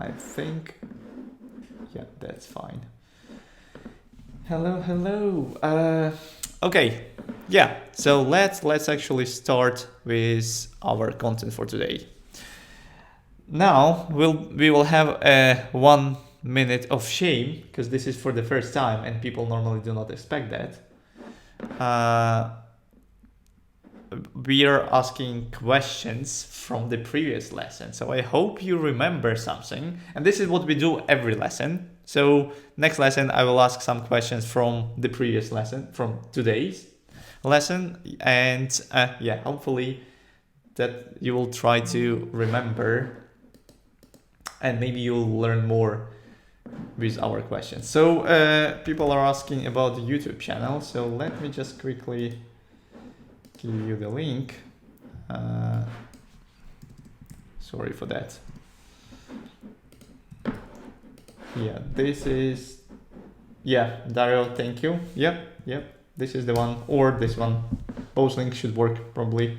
I think, yeah, that's fine. Hello, hello. Okay, yeah. So let's actually start with our content for today. Now we will have a 1 minute of shame because this is for the first time and people normally do not expect that. We are asking questions from the previous lesson. So I hope you remember something. And this is what we do every lesson. So next lesson, I will ask some questions from the previous lesson, from today's lesson. And yeah, hopefully that you will try to remember and maybe you'll learn more with our questions. So people are asking about the YouTube channel. So let me just quickly give you the link. Sorry for that. Yeah, this is, yeah, Dario, thank you. Yep, this is the one, or this one. Both links should work probably.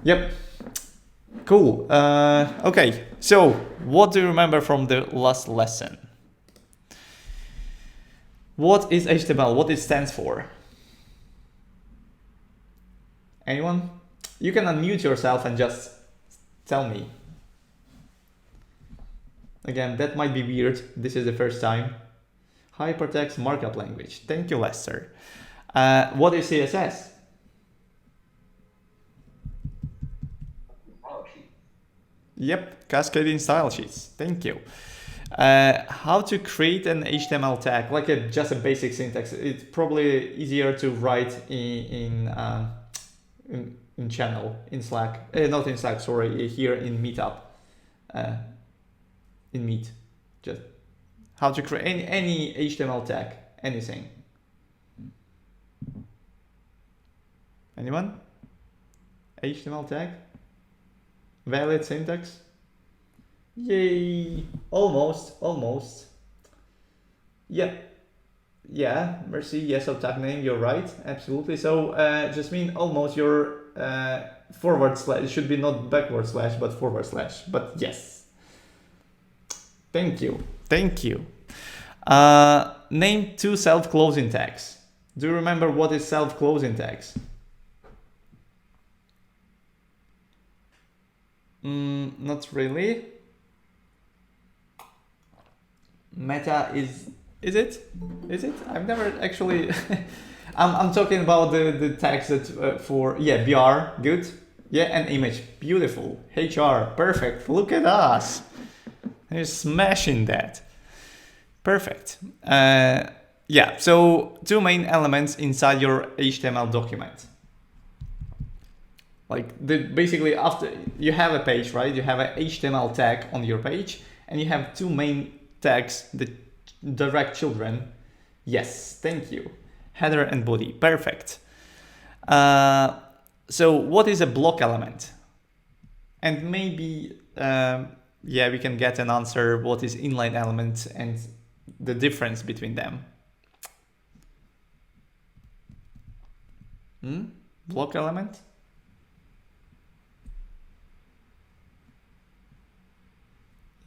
Yep, cool. Okay, so what do you remember from the last lesson? What is HTML? What it stands for? Anyone? You can unmute yourself and just tell me. Again, that might be weird. This is the first time. Hypertext markup language. Thank you, Lester. What is CSS? Yep, cascading style sheets. Thank you. How to create an HTML tag, like just a basic syntax. It's probably easier to write in channel, in Slack, not in Slack, sorry, here in Meetup, in Meet, just how to create any HTML tag, anything. Anyone? HTML tag? Valid syntax? Yay! Almost. Yeah, Mercy, yes, of tag name, you're right, absolutely. So just mean almost your forward slash, it should be not backward slash, but forward slash, but yes. Thank you. Name 2 self-closing tags. Do you remember what is self-closing tags? Not really. Meta is it? I've never actually. I'm talking about the tags that for, yeah, BR, good. Yeah, and image, beautiful. HR, perfect. Look at us. You're smashing that. Perfect. Yeah, so 2 main elements inside your HTML document. Like basically after you have a page, right? You have an HTML tag on your page and you have 2 main tags that direct children. Yes, thank you. Header and body, perfect. So what is a block element? And maybe, yeah, we can get an answer what is inline element and the difference between them. Block element?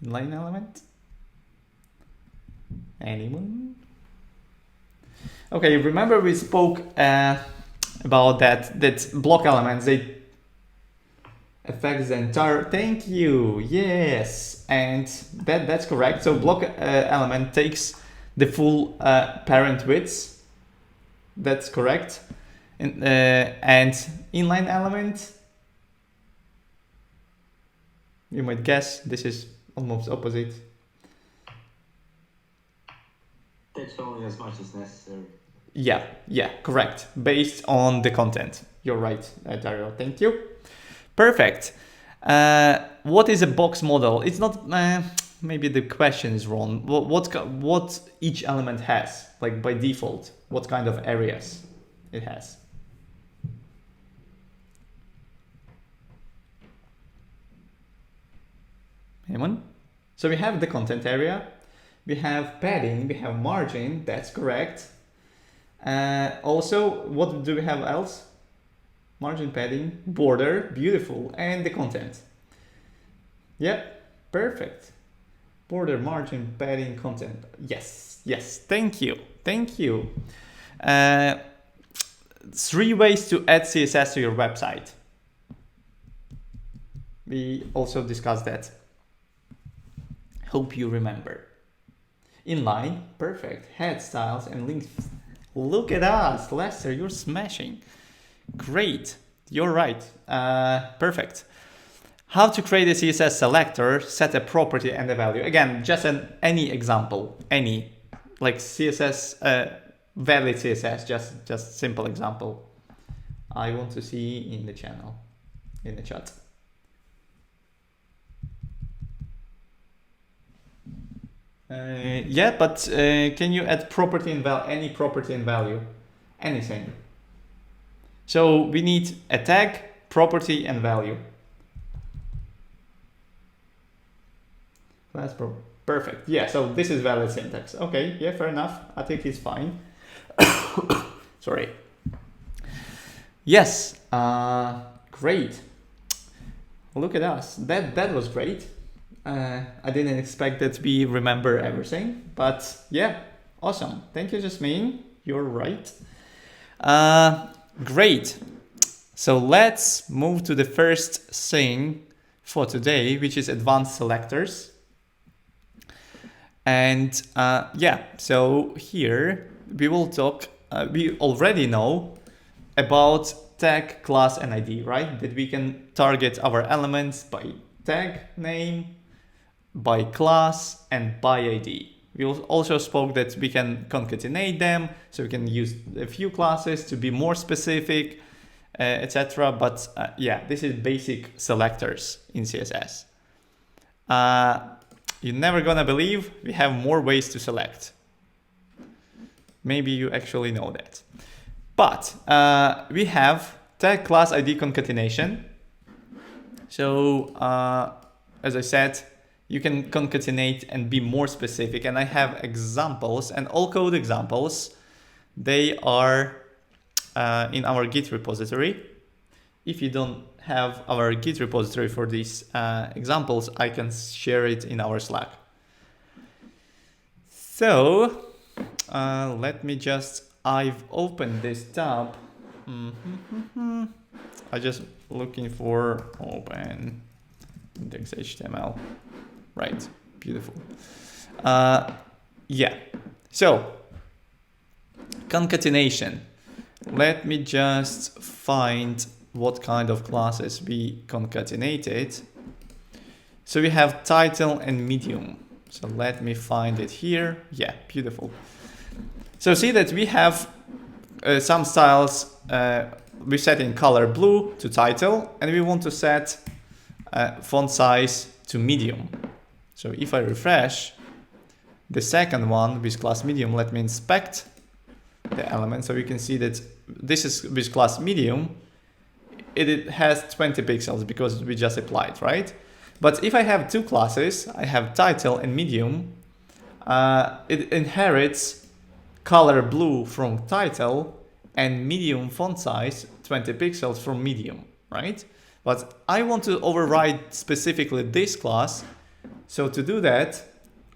Inline element? Anyone? Okay, remember we spoke about that block elements, they affect the entire, thank you, yes, and that's correct. So block element takes the full parent width, that's correct. And inline element, you might guess this is almost opposite. Takes only as much as necessary. Yeah, correct. Based on the content. You're right, Dario. Thank you. Perfect. What is a box model? It's not. Maybe the question is wrong. What each element has, like by default, what kind of areas it has? Anyone? So we have the content area. We have padding, we have margin, that's correct. Also, what do we have else? Margin, padding, border, beautiful, and the content. Yep, perfect. Border margin, padding, content. Yes, yes, thank you, thank you. 3 ways to add CSS to your website. We also discussed that. Hope you remember. Inline, perfect. Head styles and links. Look at us, Lester, you're smashing. Great, you're right. Perfect. How to create a CSS selector, set a property and a value. Again, just any example, any, like CSS, valid CSS, just simple example. I want to see in the channel, in the chat. Yeah, but can you add property and value, any property and value, anything? So we need a tag, property and value. That's perfect. Yeah, so this is valid syntax. Okay, yeah, fair enough. I think it's fine. Sorry. Yes, great. Look at us. That was great. I didn't expect that we remember everything, but yeah, awesome. Thank you, Jasmine. You're right. Great. So let's move to the first thing for today, which is advanced selectors. And yeah, so here we will talk, we already know about tag, class, and ID, right? That we can target our elements by tag name, by class, and by ID. We also spoke that we can concatenate them, so we can use a few classes to be more specific, etc. But yeah, this is basic selectors in CSS. You're never gonna believe we have more ways to select. Maybe you actually know that. But we have tag, class, ID concatenation. So as I said, you can concatenate and be more specific. And I have examples, and all code examples. They are in our Git repository. If you don't have our Git repository for these examples, I can share it in our Slack. So let me just, I've opened this tab. I'm just looking for open index.html. Right, beautiful. Yeah, so concatenation. Let me just find what kind of classes we concatenated. So we have title and medium. So let me find it here. Yeah, beautiful. So see that we have some styles we set in color blue to title, and we want to set font size to medium. So if I refresh the second one with class medium, let me inspect the element. So you can see that this is with class medium. It has 20 pixels because we just applied, right? But if I have two classes, I have title and medium, it inherits color blue from title and medium font size 20 pixels from medium, right? But I want to override specifically this class. So to do that,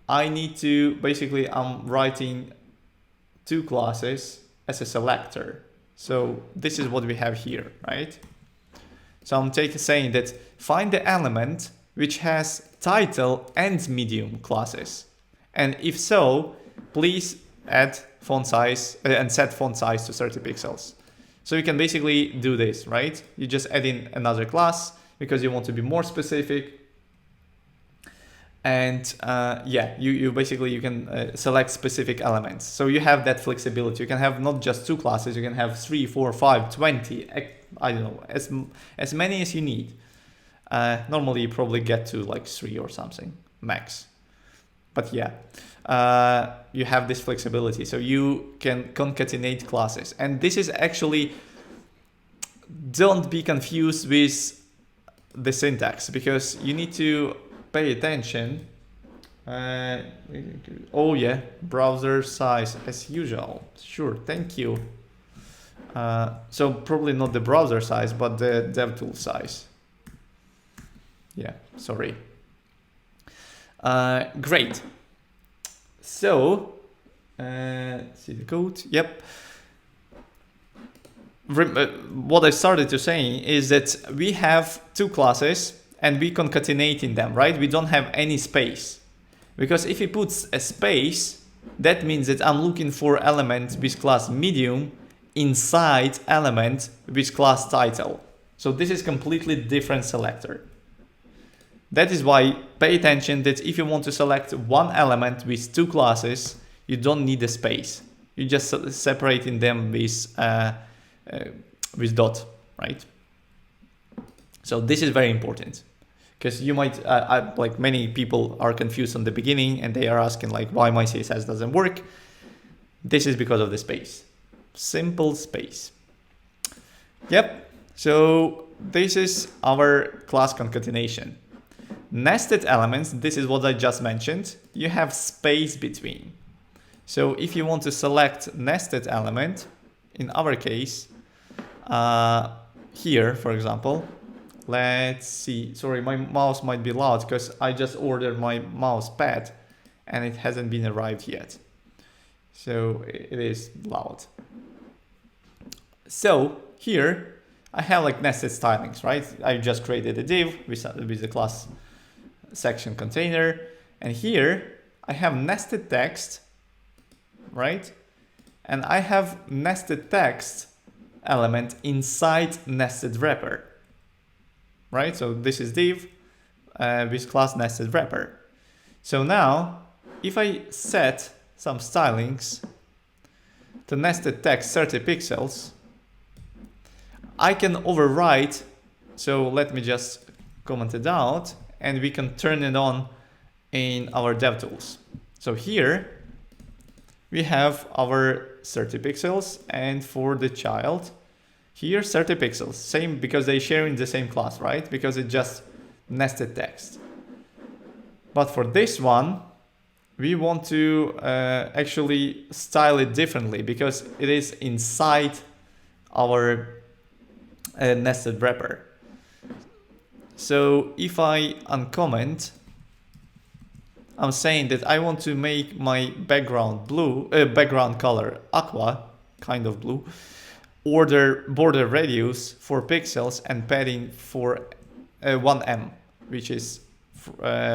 I need to, basically I'm writing two classes as a selector. So this is what we have here, right? So I'm saying that find the element which has title and medium classes. And if so, please add font size and set font size to 30 pixels. So you can basically do this, right? You just add in another class because you want to be more specific. And yeah, you basically, you can select specific elements. So you have that flexibility. You can have not just two classes, you can have 3, 4, 5, 20, I don't know, as many as you need. Normally you probably get to like 3 or something max. But yeah, you have this flexibility. So you can concatenate classes. And this is actually, don't be confused with the syntax, because you need to pay attention. Oh yeah, browser size as usual. Sure, thank you. So probably not the browser size, but the DevTools size. Yeah, sorry. Great. So, see the code. Yep. What I started to saying is that we have two classes and we concatenate in them, right? We don't have any space, because if it puts a space, that means that I'm looking for element with class medium inside element with class title. So this is completely different selector. That is why pay attention that if you want to select one element with two classes, you don't need a space. You just separating them with dot, right? So this is very important, because you might, like many people are confused on the beginning and they are asking like why my CSS doesn't work. This is because of the space. Simple space. Yep. So this is our class concatenation. Nested elements, this is what I just mentioned. You have space between. So if you want to select nested element, in our case, here, for example, let's see. Sorry, my mouse might be loud because I just ordered my mouse pad and it hasn't been arrived yet. So it is loud. So here I have like nested stylings, right? I just created a div with the class section container, and here I have nested text, right? And I have nested text element inside nested wrapper, right? So this is div with class nested wrapper. So now if I set some stylings to nested text 30 pixels, I can override. So let me just comment it out and we can turn it on in our DevTools. So here we have our 30 pixels, and for the child here 30 pixels, same, because they share in the same class, right? Because it just nested text. But for this one we want to actually style it differently because it is inside our nested wrapper. So if I uncomment, I'm saying that I want to make my background blue, background color aqua, kind of blue, order border radius 4 pixels and padding for 1em, which is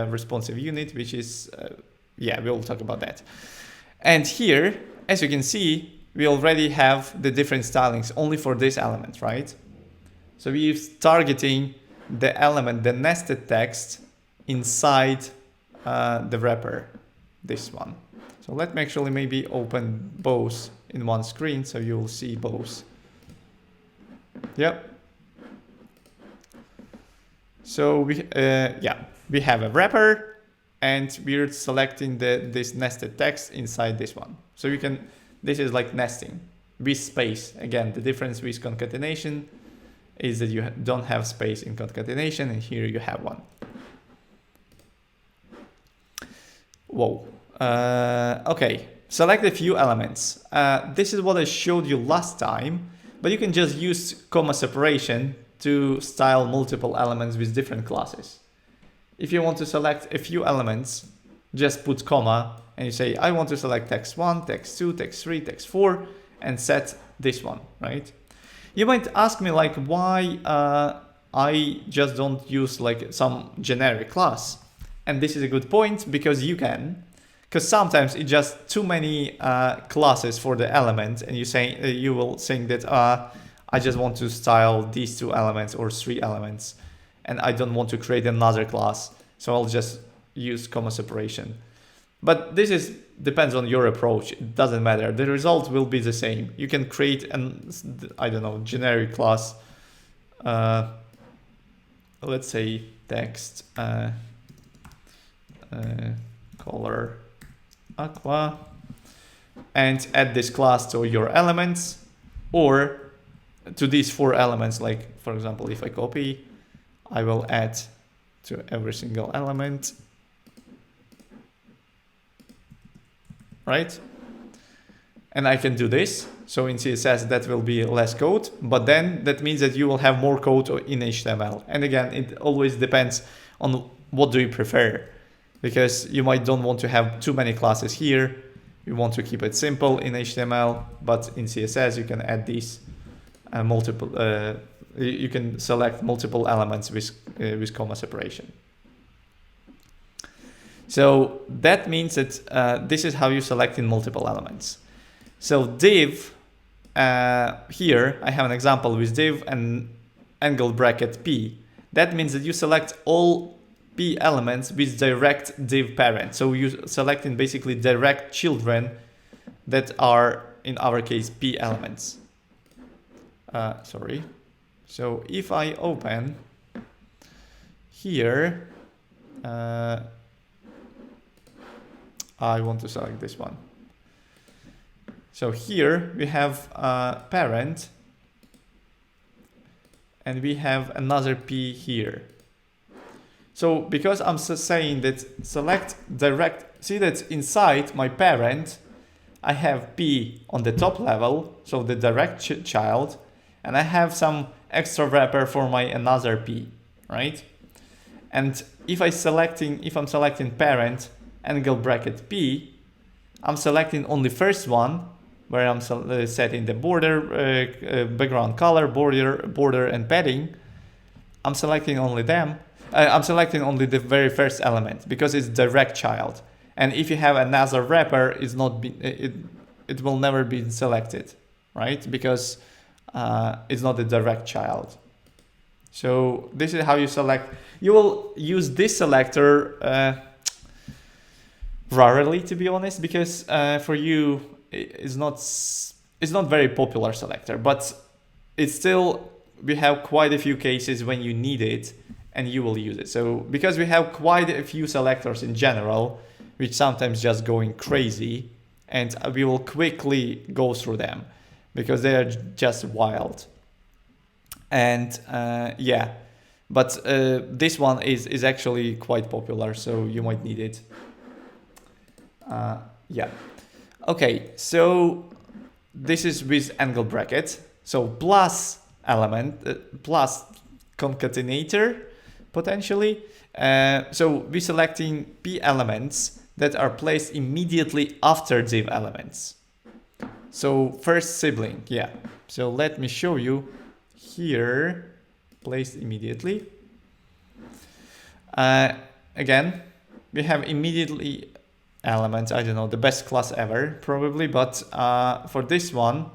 responsive unit, which is, yeah, we'll talk about that. And here, as you can see, we already have the different stylings only for this element, right? So we're targeting the element, the nested text inside the wrapper, this one. So let me actually maybe open both in one screen so you'll see both. Yep. So we have a wrapper and we're selecting this nested text inside this one. So you can, this is like nesting with space. Again, the difference with concatenation is that you don't have space in concatenation, and here you have one. Whoa. Okay, select a few elements. This is what I showed you last time, but you can just use comma separation to style multiple elements with different classes. If you want to select a few elements, just put comma and you say, I want to select text 1, text 2, text 3, text 4, and set this one, right? You might ask me like why I just don't use like some generic class. And this is a good point, because you can, because sometimes it's just too many classes for the element, and you will think that I just want to style these 2 elements or 3 elements, and I don't want to create another class, so I'll just use comma separation. But this depends on your approach. It doesn't matter. The result will be the same. You can create an, I don't know, generic class. Let's say text color aqua, and add this class to your elements, or to these 4 elements. Like for example, if I copy, I will add to every single element. Right? And I can do this. So in CSS that will be less code, but then that means that you will have more code in HTML. And again, it always depends on what do you prefer. because you might don't want to have too many classes here. You want to keep it simple in HTML, but in CSS you can add these multiple. You can select multiple elements with comma separation. So that means that this is how you select in multiple elements. So div, here I have an example with div and angle bracket p. That means that you select all p elements with direct div parent. So you select in basically direct children that are, in our case, p elements. Sorry. So if I open here, I want to select this one. So here we have parent, and we have another p here. So because I'm saying that select direct, see that inside my parent, I have p on the top level, so the direct child, and I have some extra wrapper for my another p, right? And if I'm selecting parent angle bracket p, I'm selecting only first one, where I'm setting the border, background color, border and padding. I'm selecting only them. I'm selecting only the very first element because it's direct child. And if you have another wrapper, it will never be selected, right? Because it's not a direct child. So this is how you select. You will use this selector rarely, to be honest, because for you it's not very popular selector, but it's still, we have quite a few cases when you need it and you will use it. So because we have quite a few selectors in general, which sometimes just going crazy, and we will quickly go through them because they are just wild. And yeah, but this one is actually quite popular, so you might need it. Yeah. Okay, so this is with angle bracket. So plus element, plus concatenator, potentially. So we're selecting p elements that are placed immediately after div elements. So first sibling, yeah. So let me show you here, placed immediately. Again, we have immediately element, I don't know, the best class ever probably, but for this one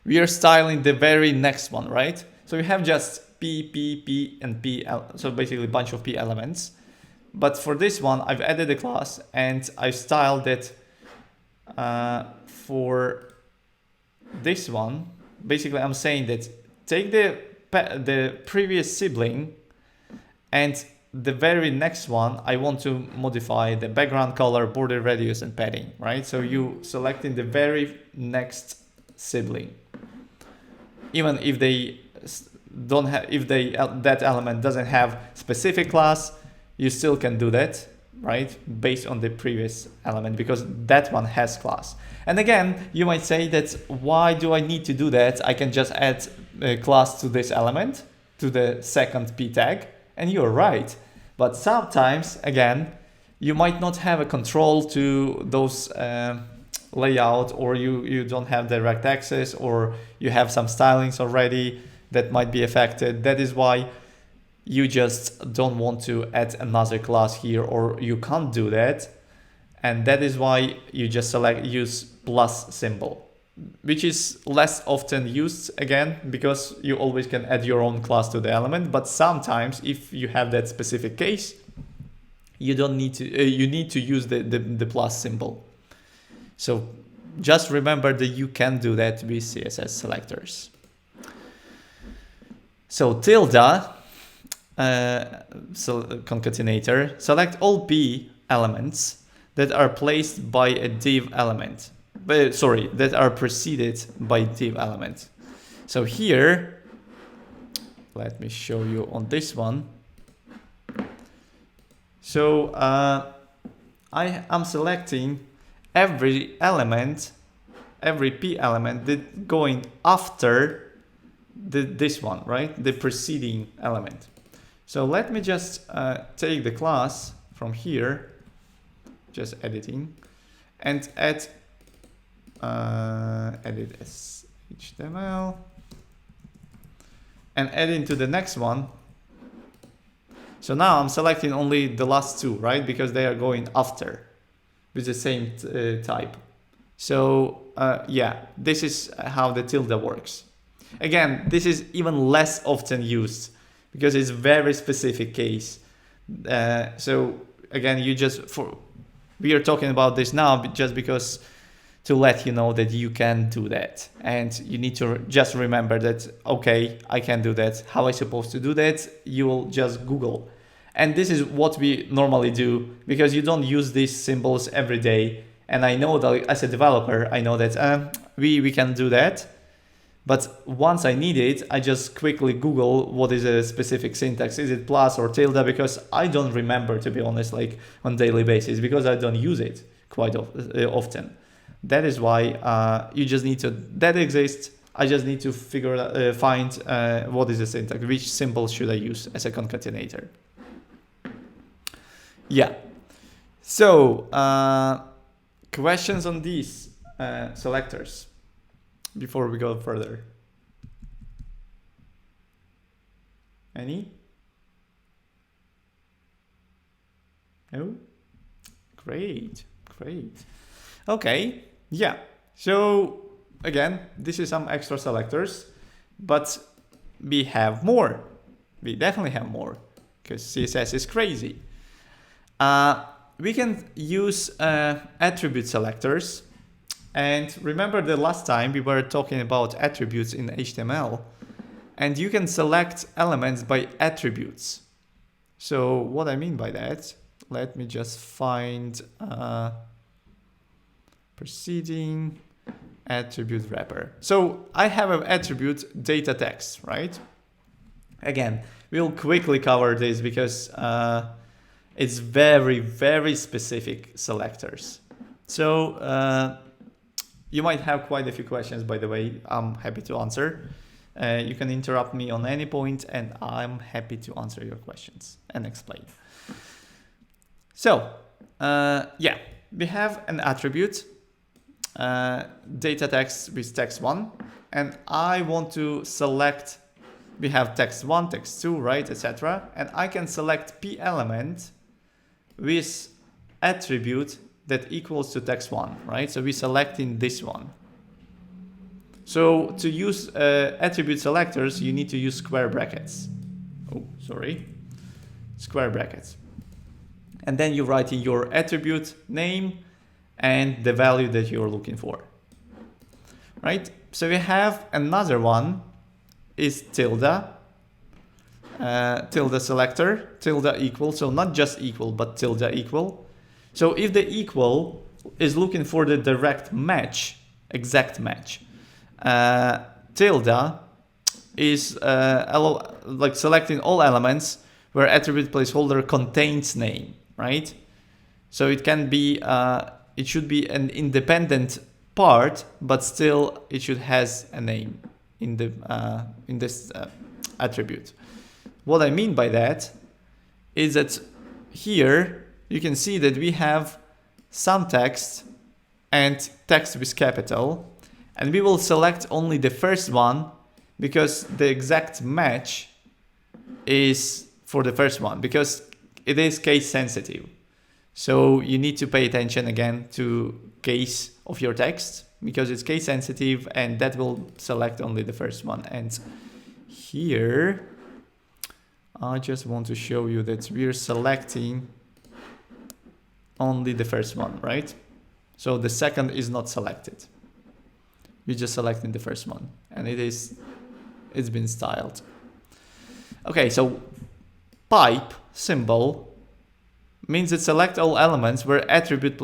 we are styling the very next one, right? So we have just p and p, so basically a bunch of p elements, but for this one I've added a class and I styled it for this one. Basically I'm saying that take the previous sibling and the very next one, I want to modify the background color, border radius, and padding, right? So you selecting the very next sibling, even if they don't have, if that element doesn't have specific class, you still can do that, right? Based on the previous element, because that one has class. And again, you might say that why do I need to do that? I can just add a class to this element, to the second p tag. And you're right, but sometimes, again, you might not have a control to those layout, or you don't have direct access, or you have some stylings already that might be affected. That is why you just don't want to add another class here, or you can't do that. And that is why you just use plus symbol, which is less often used, again, because you always can add your own class to the element. But sometimes if you have that specific case, you don't need to, you need to use the plus symbol. So just remember that you can do that with CSS selectors. So tilde, concatenator, select all p elements that are placed by a div element. That are preceded by div element. So here, let me show you on this one. So I am selecting every element, every p element that going after this one, right? The preceding element. So let me just take the class from here, just editing, and add edit as HTML, and add into the next one. So now I'm selecting only the last two, right? Because they are going after with the same type. So yeah, this is how the tilde works. Again, this is even less often used because it's a very specific case. So again, we are talking about this now just because to let you know that you can do that, and you need to just remember that, okay, I can do that. How am I supposed to do that? You will just Google. And this is what we normally do because you don't use these symbols every day. And I know that as a developer, I know that we can do that. But once I need it, I just quickly Google what is a specific syntax. Is it plus or tilde? Because I don't remember, to be honest, like on daily basis, because I don't use it quite often. That is why you just need to, that exists. I just need to find what is the syntax, which symbol should I use as a concatenator. Yeah. So questions on these selectors before we go further? Any? No? Great, great. Okay, yeah. So again, this is some extra selectors, but we have more. We definitely have more because CSS is crazy. We can use attribute selectors. And remember the last time we were talking about attributes in HTML, and you can select elements by attributes. So what I mean by that, let me just find preceding attribute wrapper. So I have an attribute data text, right? Again, we'll quickly cover this because it's very, very specific selectors. So you might have quite a few questions, by the way. I'm happy to answer. You can interrupt me on any point and I'm happy to answer your questions and explain. So yeah, we have an attribute, data text with text1, and I want to select, we have text1, text2, right, etc. And I can select p element with attribute that equals to text1, right? So we're selecting this one. So to use attribute selectors, you need to use square brackets. Oh, sorry. Square brackets. And then you write in your attribute name and the value that you're looking for, right? So we have another one is tilde, tilde selector, tilde equal. So not just equal, but tilde equal. So if the equal is looking for the direct match, exact match, tilde is like selecting all elements where attribute placeholder contains name, right? So it can be, it should be an independent part, but still it should has a name in the in this attribute. What I mean by that is that here you can see that we have some text and text with capital, and we will select only the first one because the exact match is for the first one because it is case sensitive. So you need to pay attention again to case of your text because it's case sensitive, and that will select only the first one. And here I just want to show you that we're selecting only the first one, right? So the second is not selected. We're just selecting the first one, and it's been styled. Okay, so pipe symbol means it select all elements where attribute,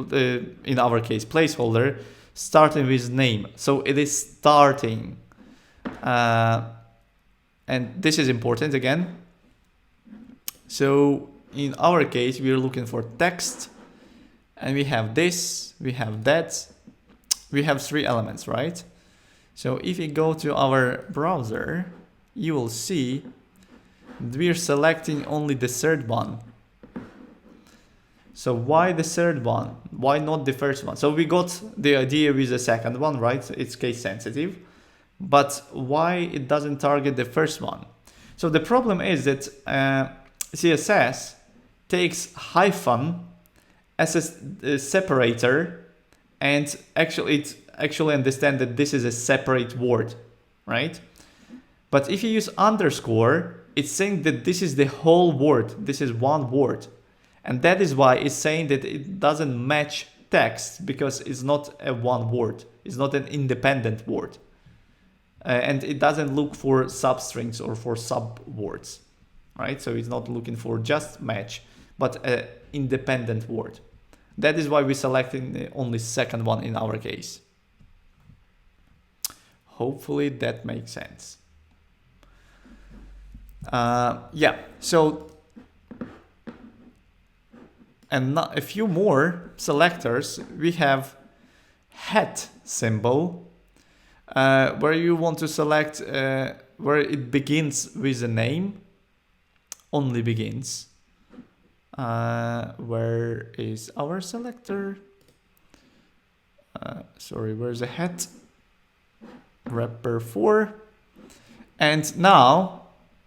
in our case placeholder, starting with name. So it is starting, and this is important again. So in our case, we are looking for text, and we have this, we have that, we have 3 elements, right? So if you go to our browser, you will see that we are selecting only the third one. So why the third one? Why not the first one? So we got the idea with the second one, right? It's case sensitive. But why it doesn't target the first one? So the problem is that CSS takes hyphen as a separator, and it actually understands that this is a separate word, right? But if you use underscore, it's saying that this is the whole word. This is one word. And that is why it's saying that it doesn't match text, because it's not a one word. It's not an independent word. And it doesn't look for substrings or for subwords, right? So it's not looking for just match, but an independent word. That is why we're selecting the only second one in our case. Hopefully that makes sense. Yeah, so, and a few more selectors. We have hat symbol, where you want to select where it begins with a name, only begins. Where is our selector? Sorry, where's the hat? Wrapper 4. And now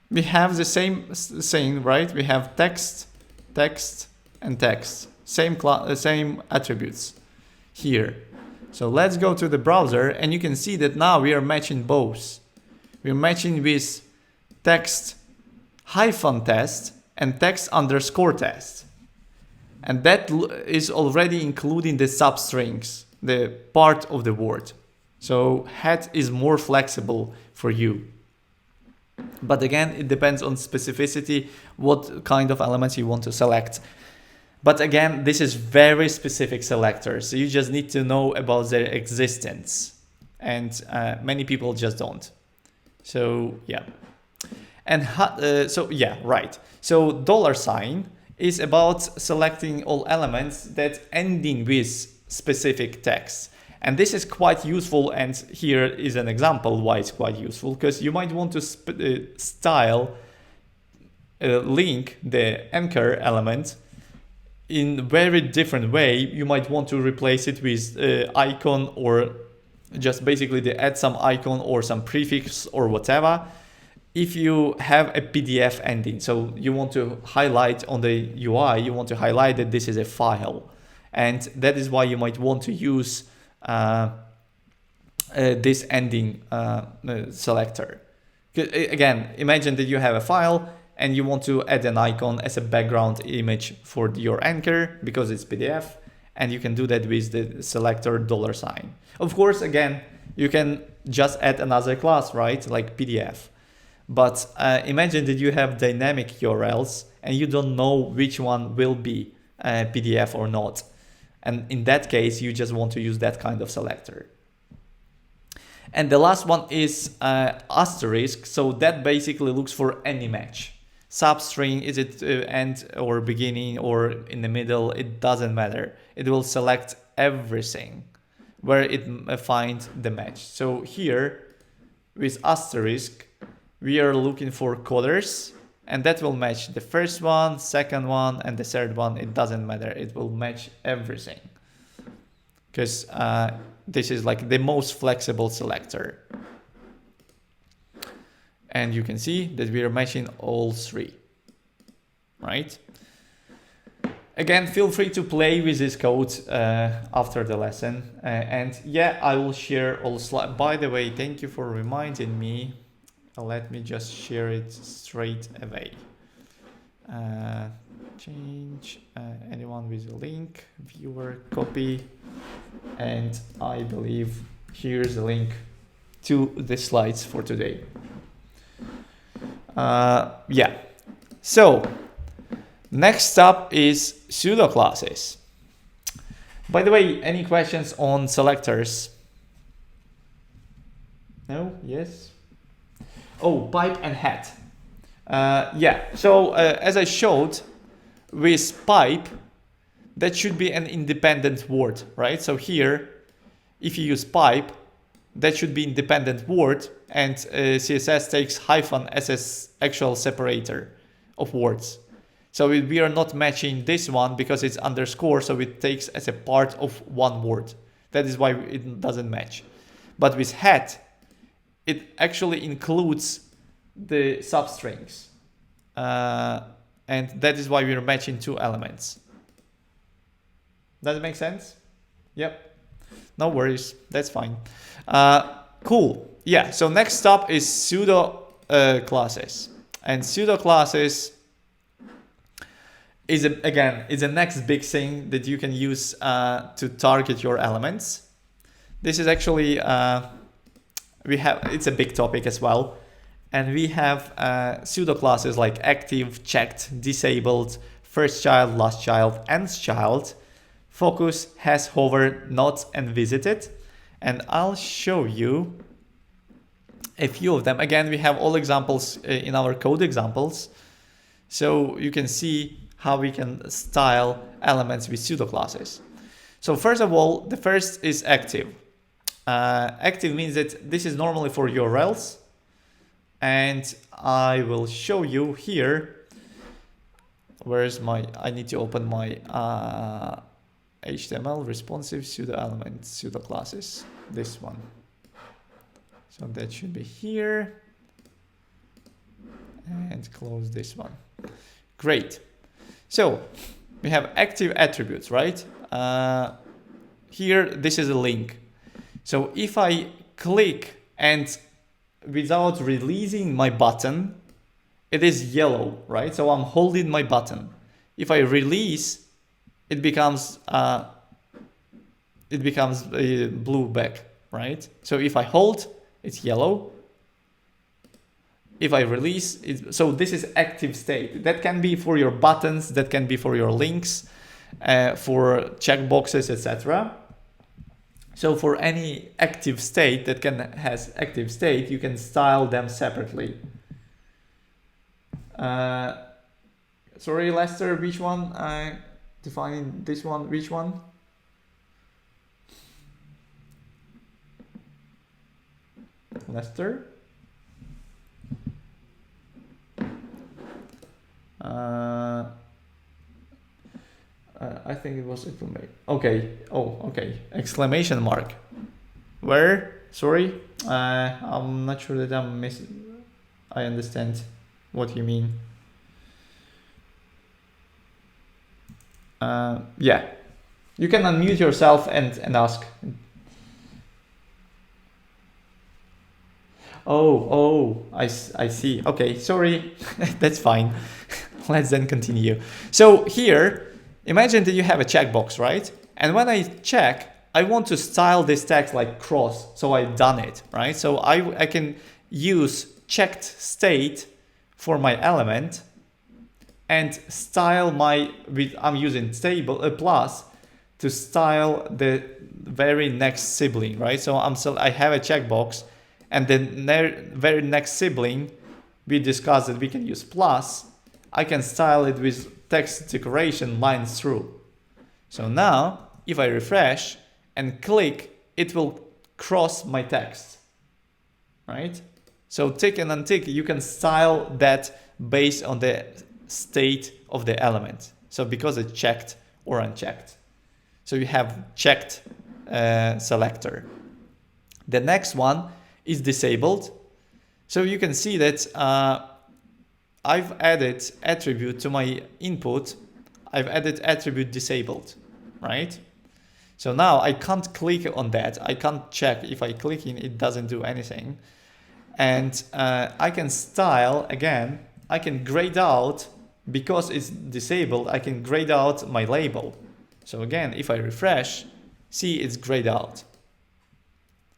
we have the same thing, right? We have text, text, and text. Same attributes here. So let's go to the browser, and you can see that now we are matching both. We're matching with text hyphen test and text underscore test. And that is already including the substrings, the part of the word. So hat is more flexible for you. But again, it depends on specificity, what kind of elements you want to select. But again, this is very specific selectors. So you just need to know about their existence. And many people just don't. So yeah. And so yeah, right. So $sign is about selecting all elements that ending with specific text. And this is quite useful, and here is an example why it's quite useful, because you might want to link the anchor element in a very different way. You might want to replace it with icon, or just basically to add some icon or some prefix or whatever. If you have a PDF ending, so you want to highlight on the UI, you want to highlight that this is a file. And that is why you might want to use this ending selector. Again, imagine that you have a file and you want to add an icon as a background image for your anchor because it's PDF, and you can do that with the selector $sign. Of course, again, you can just add another class, right? Like PDF. But imagine that you have dynamic URLs and you don't know which one will be PDF or not. And in that case, you just want to use that kind of selector. And the last one is asterisk. So that basically looks for any match. Substring, is it end or beginning or in the middle? It doesn't matter. It will select everything where it finds the match. So here with asterisk, we are looking for colors, and that will match the first one, second one, and the third one. It doesn't matter. It will match everything because this is like the most flexible selector. And you can see that we are matching all three, right? Again, feel free to play with this code after the lesson. And yeah, I will share all slides. By the way, thank you for reminding me. Let me just share it straight away. Change anyone with a link, viewer, copy. And I believe here's the link to the slides for today. Yeah, so next up is pseudo-classes. By the way, any questions on selectors? No? Yes? Oh, pipe and hat. Yeah, so as I showed, with pipe, that should be an independent word, right? So here, if you use pipe, that should be independent word, and CSS takes hyphen as an actual separator of words. So we are not matching this one because it's underscore, so it takes as a part of one word. That is why it doesn't match. But with hat, it actually includes the substrings. And that is why we're matching two elements. Does it make sense? Yep. No worries. That's fine. Cool. Yeah. So next up is pseudo classes. And pseudo classes is the next big thing that you can use to target your elements. This is actually it's a big topic as well, and we have pseudo classes like active, checked, disabled, first child, last child, nth child, focus, has, hover, not, and visited. And I'll show you a few of them. Again, we have all examples in our code examples, so you can see how we can style elements with pseudo classes. So first of all, the first is active. Active means that this is normally for URLs, and I will show you here. Where's my? I need to open my HTML responsive pseudo elements pseudo classes. This one. So that should be here, and close this one. Great. So we have active attributes, right? Here, this is a link. So if I click and without releasing my button, it is yellow, right? So I'm holding my button. If I release, it becomes blue back, right? So if I hold, it's yellow. If I release it, so this is active state. That can be for your buttons, that can be for your links, for checkboxes, etc. So for any active state that has active state, you can style them separately. Sorry, Lester, which one? Defining this one, which one? Lester? I think it was exclamation. Okay. Oh, okay. Exclamation mark. Where? Sorry. I'm not sure that I'm missing. I understand what you mean. Yeah. You can unmute yourself and ask. Oh, I see. Okay, sorry. That's fine. Let's then continue. So here, imagine that you have a checkbox, right? And when I check, I want to style this text like cross. So I've done it, right? So I can use checked state for my element and style I'm using stable plus to style the very next sibling, right? So I have a checkbox, and then very next sibling, we discussed that we can use plus. I can style it with text decoration lines through. So now, if I refresh and click, it will cross my text, right? So tick and untick, you can style that based on the state of the element. So because it's checked or unchecked. So you have checked selector. The next one is disabled. So you can see that I've added attribute to my input. I've added attribute disabled, right? So now I can't click on that. I can't check. If I click in, it doesn't do anything. And I can style again. I can grayed out, because it's disabled, I can grayed out my label. So again, if I refresh, see, it's grayed out.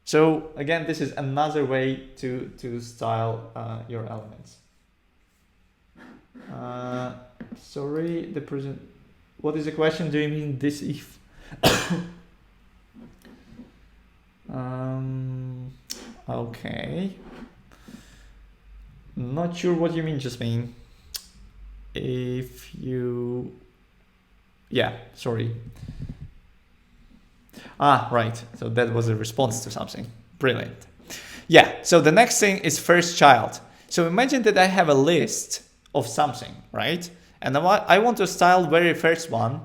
So again, this is another way to style your elements. Sorry, what is the question? Do you mean this if? Okay. Not sure what you mean, Jasmine. If you... Yeah, sorry. Right. So that was a response to something. Brilliant. Yeah, so the next thing is first child. So imagine that I have a list of something, right? And I want to style very first one.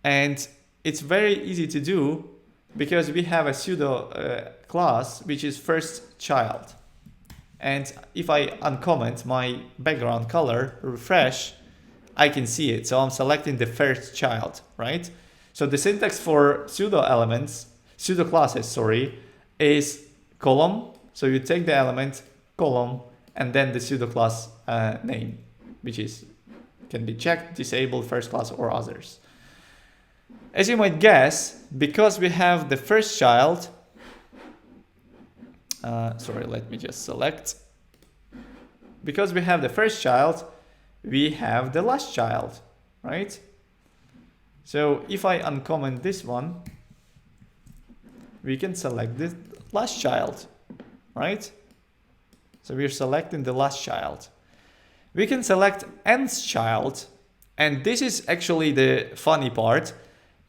And it's very easy to do because we have a pseudo class which is first child. And if I uncomment my background color, refresh, I can see it. So I'm selecting the first child, right? So the syntax for pseudo-elements, pseudo-classes, sorry, is column. So you take the element, column, and then the pseudo-class name, which can be checked, disabled, first class, or others. As you might guess, because we have the first child, sorry, let me just select. Because we have the first child, we have the last child, right? So if I uncomment this one, we can select the last child, right? So we're selecting the last child. We can select nth child, and this is actually the funny part,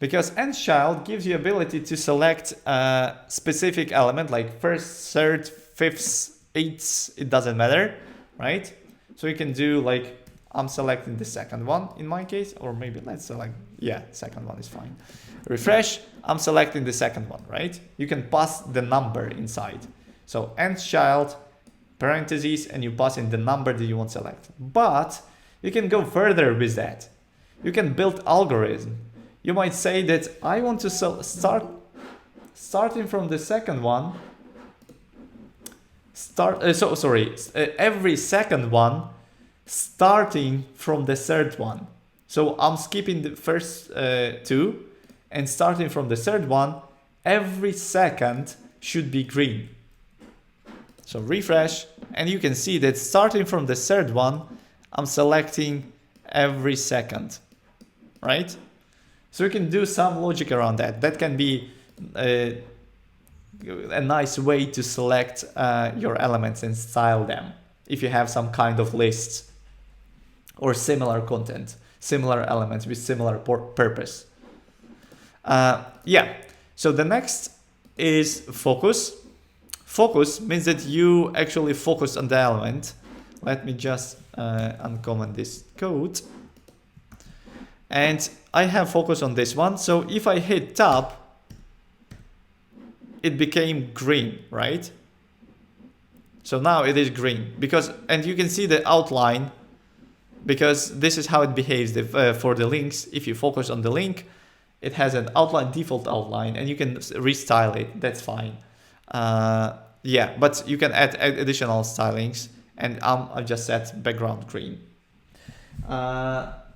because nth child gives you ability to select a specific element like first, third, fifth, eighth, it doesn't matter, right? So you can do like, I'm selecting the second one in my case, or maybe let's select, yeah, second one is fine. Refresh, I'm selecting the second one, right? You can pass the number inside. So nth child, parentheses, and you pass in the number that you want to select. But you can go further with that. You can build algorithm. You might say that I want to starting from the second one, every second one starting from the third one. So I'm skipping the first two and starting from the third one, every second should be green. So refresh, and you can see that starting from the third one, I'm selecting every second, right? So you can do some logic around that. That can be a nice way to select your elements and style them if you have some kind of lists or similar content, similar elements with similar purpose. Yeah, so the next is focus. Focus means that you actually focus on the element. Let me just uncomment this code. And I have focus on this one. So if I hit tab, it became green, right? So now it is green because, and you can see the outline because this is how it behaves for the links. If you focus on the link, it has an outline, default outline, and you can restyle it. That's fine. Yeah, but you can add additional stylings, and I just set background green.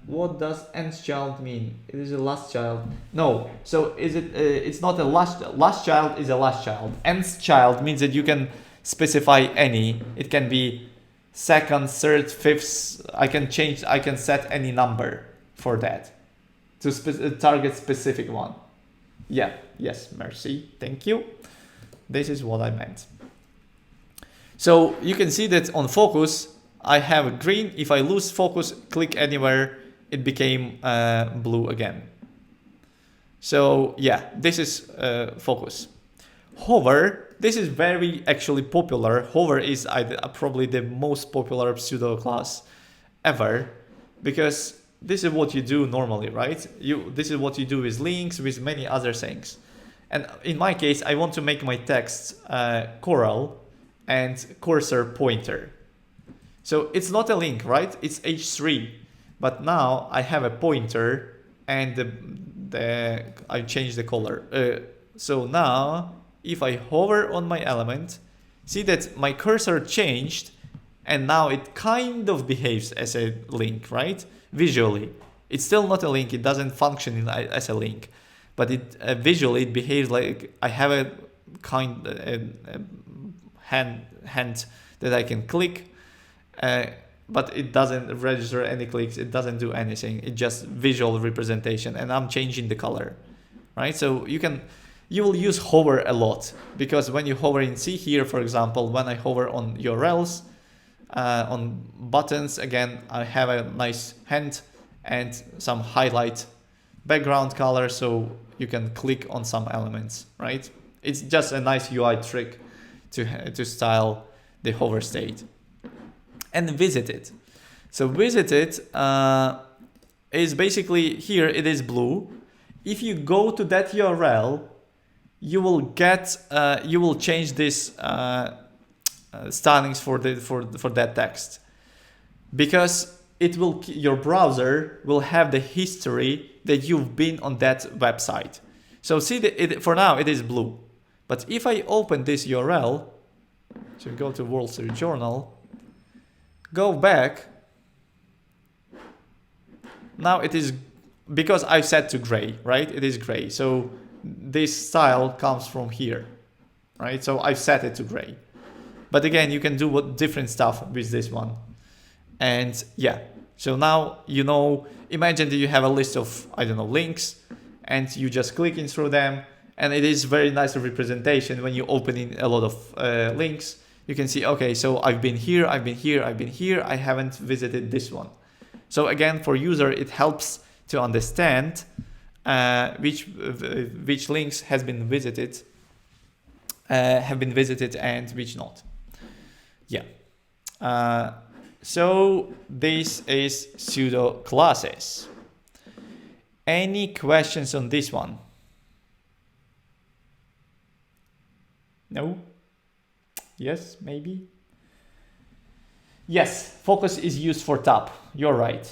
What does nth child mean? It is a last child. No, so is it? It's not a last child is a last child. Nth child means that you can specify any. It can be second, third, fifth. I can set any number for that to target specific one. Yeah. Yes. Merci. Thank you. This is what I meant. So you can see that on focus, I have a green. If I lose focus, click anywhere, it became blue again. So yeah, this is focus. Hover, this is very actually popular. Hover is probably the most popular pseudo class ever, because this is what you do normally, right? This is what you do with links, with many other things. And in my case, I want to make my text coral and cursor pointer. So it's not a link, right? It's H3, but now I have a pointer and I change the color. So now if I hover on my element, see that my cursor changed and now it kind of behaves as a link, right? Visually, it's still not a link. It doesn't function as a link, but it visually it behaves like I have a kind hand that I can click, but it doesn't register any clicks. It doesn't do anything. It's just visual representation, and I'm changing the color, right? So you will use hover a lot, because when you hover in C here, for example, when I hover on URLs, on buttons, again, I have a nice hand and some highlight background color, so you can click on some elements, right? It's just a nice UI trick to style the hover state and visit it. So visited is basically here, it is blue. If you go to that URL, you will get, you will change this stylings for that text, because it will, your browser will have the history that you've been on that website. So see that for now it is blue, but if I open this URL, so go to Wall Street Journal, go back, now it is, because I've set to gray, right? It is gray. So this style comes from here, right? So I've set it to gray. But again, you can do different stuff with this one. And yeah, so now, you know, imagine that you have a list of, I don't know, links, and you just clicking through them. And it is very nice representation when you open in a lot of links. You can see, okay, so I've been here, I've been here, I've been here. I haven't visited this one. So again, for user, it helps to understand which links have been visited and which not. Yeah. So this is pseudo classes. Any questions on this one? No? Yes, maybe? Yes, focus is used for tab. You're right.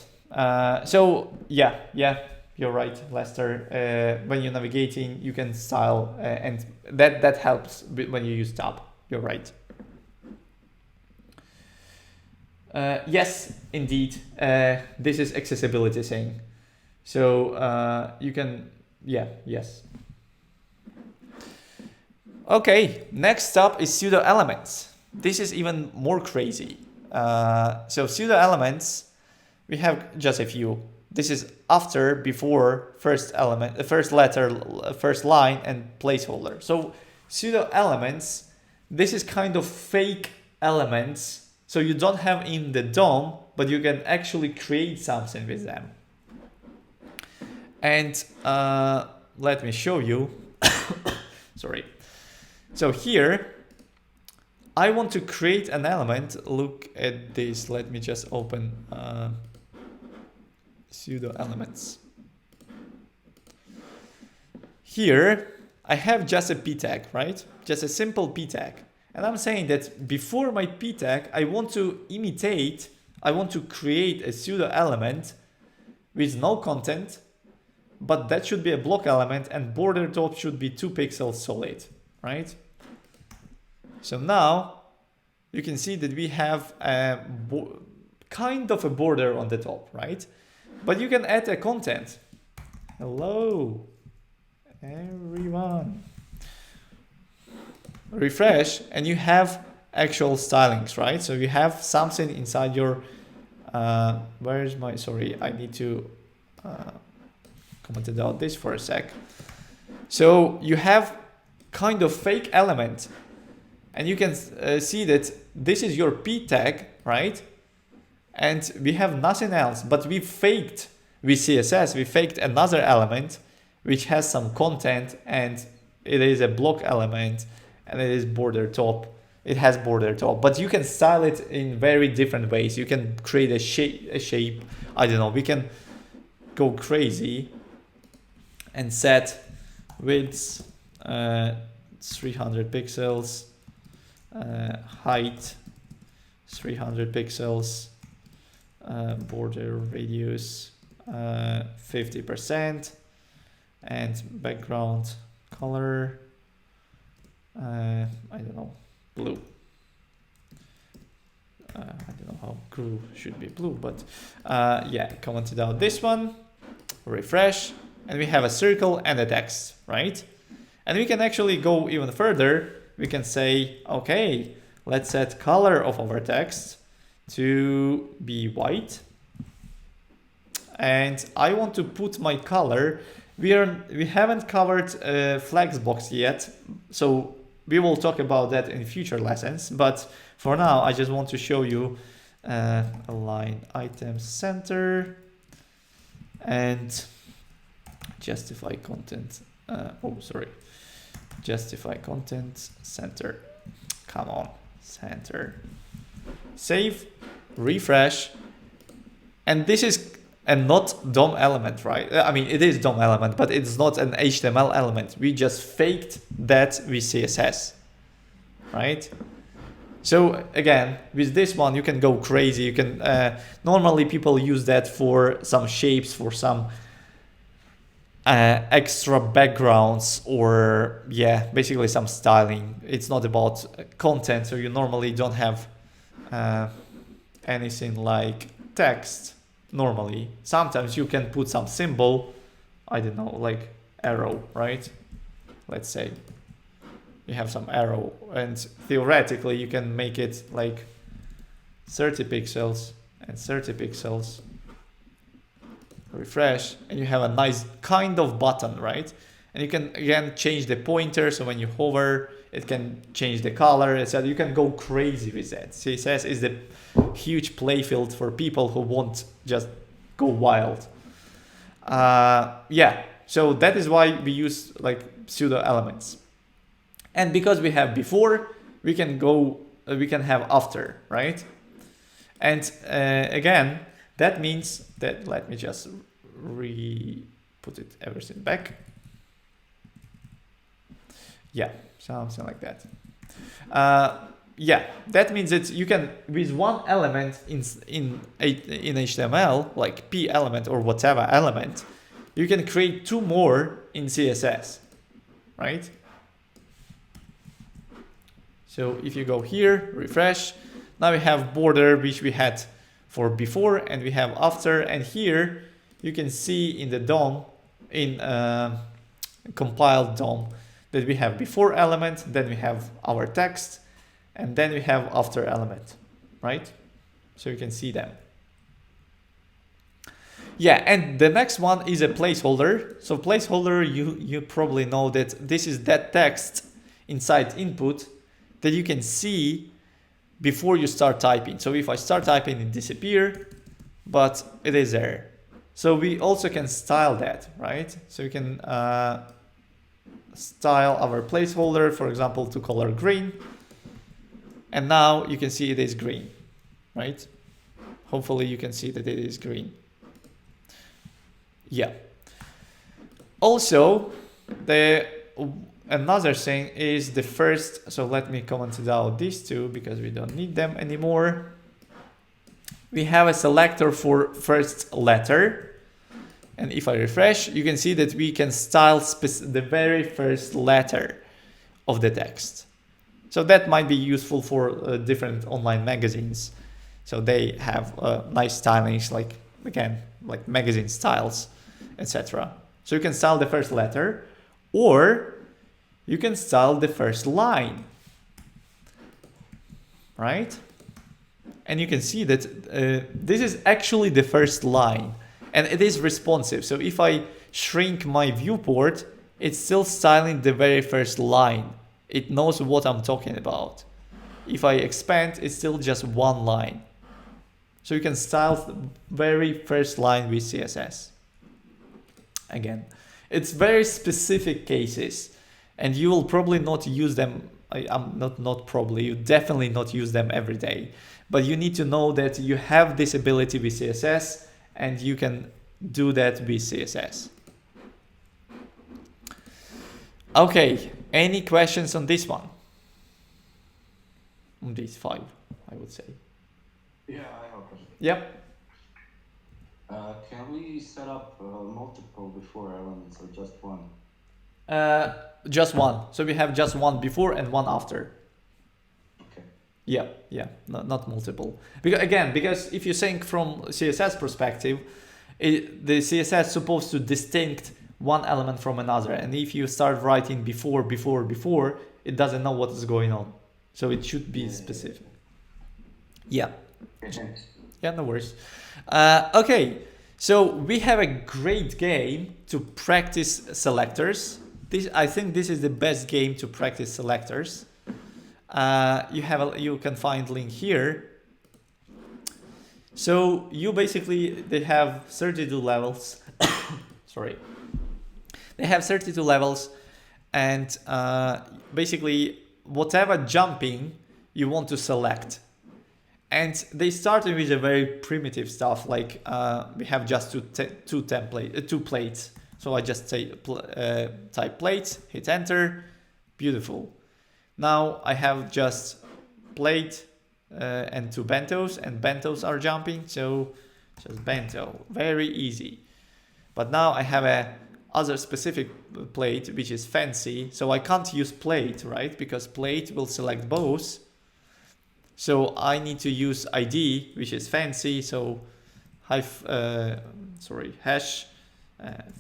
So yeah, you're right, Lester. When you're navigating, you can style, and that helps when you use tab. You're right. Yes, indeed. This is accessibility thing. So you can, yeah, yes. Okay, next up is pseudo-elements. This is even more crazy. So pseudo-elements, we have just a few. This is after, before, first element, first letter, first line, and placeholder. So pseudo-elements, this is kind of fake elements. So you don't have in the DOM, but you can actually create something with them. And let me show you. Sorry. So here, I want to create an element. Look at this. Let me just open pseudo-elements. Here, I have just a p tag, right? Just a simple p tag. And I'm saying that before my p tag, I want to imitate, I want to create a pseudo-element with no content, but that should be a block element, and border top should be 2 pixels solid, right? So now you can see that we have a kind of a border on the top, right? But you can add a content. Hello, everyone. Refresh, and you have actual stylings, right? So you have something inside your, where is my, sorry, I need to comment out this for a sec. So you have kind of fake element, and you can see that this is your p tag, right? And we have nothing else, but we faked with CSS, we faked another element which has some content, and it is a block element, and it is border top. It has border top, but you can style it in very different ways. You can create a shape. I don't know. We can go crazy and set width 300 pixels, height 300 pixels, border radius 50%, and background color, I don't know, blue. I don't know how blue should be blue, but yeah, commented out this one, refresh, and we have a circle and a text, right? And we can actually go even further. We can say, okay, let's set color of our text to be white. And I want to put my color. We haven't covered Flexbox yet, so we will talk about that in future lessons. But for now, I just want to show you align item center and justify content. Justify content center. Come on, center. Save, refresh, And this is a not DOM element, right? I mean, it is DOM element, but it's not an HTML element. We just faked that with CSS, right? So again, with this one, you can go crazy. You can normally people use that for some shapes, for some extra backgrounds, or yeah, basically some styling. It's not about content, so you normally don't have anything like text. Normally, sometimes you can put some symbol, I don't know, like arrow, right? Let's say you have some arrow, and theoretically you can make it like 30 pixels and 30 pixels. Refresh, and you have a nice kind of button, right? And you can again change the pointer, so when you hover it can change the color, etc. You can go crazy with that. CSS is the huge playfield for people who won't just go wild. Yeah, so that is why we use like pseudo elements. And because we have before, we can have after, right? And again, that means that, let me just put it everything back. Yeah, something like that. Yeah, that means that you can, with one element in HTML, like p element or whatever element, you can create two more in CSS, right? So if you go here, refresh, now we have border, which we had for before, and we have after, and here you can see in the DOM, in compiled DOM, that we have before element, then we have our text, and then we have after element, right? So you can see them. Yeah, and the next one is a placeholder. So placeholder, you probably know that this is that text inside input that you can see before you start typing. So if I start typing, it disappears, but it is there. So we also can style that, right? So you can style our placeholder, for example, to color green. And now you can see it is green, right? Hopefully you can see that it is green. Yeah. Also, another thing is the first, so let me comment out these two because we don't need them anymore. We have a selector for first letter. And if I refresh, you can see that we can style the very first letter of the text. So that might be useful for different online magazines. So they have nice stylings, like, again, like magazine styles, etc. So you can style the first letter, or you can style the first line, right? And you can see that this is actually the first line, and it is responsive. So if I shrink my viewport, it's still styling the very first line. It knows what I'm talking about. If I expand, it's still just one line. So you can style the very first line with CSS. Again, it's very specific cases, and you will probably not use them. Not probably, you definitely not use them every day. But you need to know that you have this ability with CSS, and you can do that with CSS. Okay, any questions on this one? On these 5, I would say. Yeah, I have a question. Yep. Can we set up multiple before elements or just one? Just one. So we have just one before and one after. Okay. Yeah, not multiple. Because if you think from CSS perspective, the CSS is supposed to distinct one element from another, and if you start writing before, it doesn't know what is going on. So it should be specific. Yeah. Thanks. Yeah, no worries. Okay, so we have a great game to practice selectors. I think this is the best game to practice selectors. You can find link here. So they have 32 levels. Sorry. They have 32 levels, and basically whatever jumping you want to select. And they started with a very primitive stuff, like we have just two plates. So I just type plate, hit enter, beautiful. Now I have just plate and two bentos, and bentos are jumping, so just bento, very easy. But now I have a other specific plate, which is fancy, so I can't use plate, right? Because plate will select both. So I need to use ID, which is fancy, so hash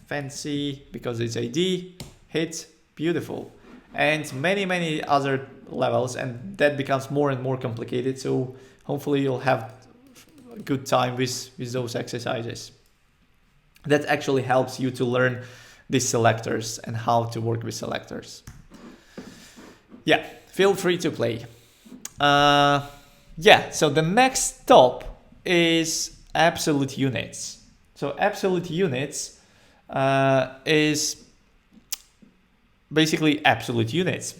fancy, because it's ID, hit, beautiful. And many other levels, and that becomes more and more complicated, so hopefully you'll have a good time with those exercises. That actually helps you to learn these selectors and how to work with selectors. Yeah, feel free to play. Yeah, so the next stop is absolute units. So absolute units is basically absolute units.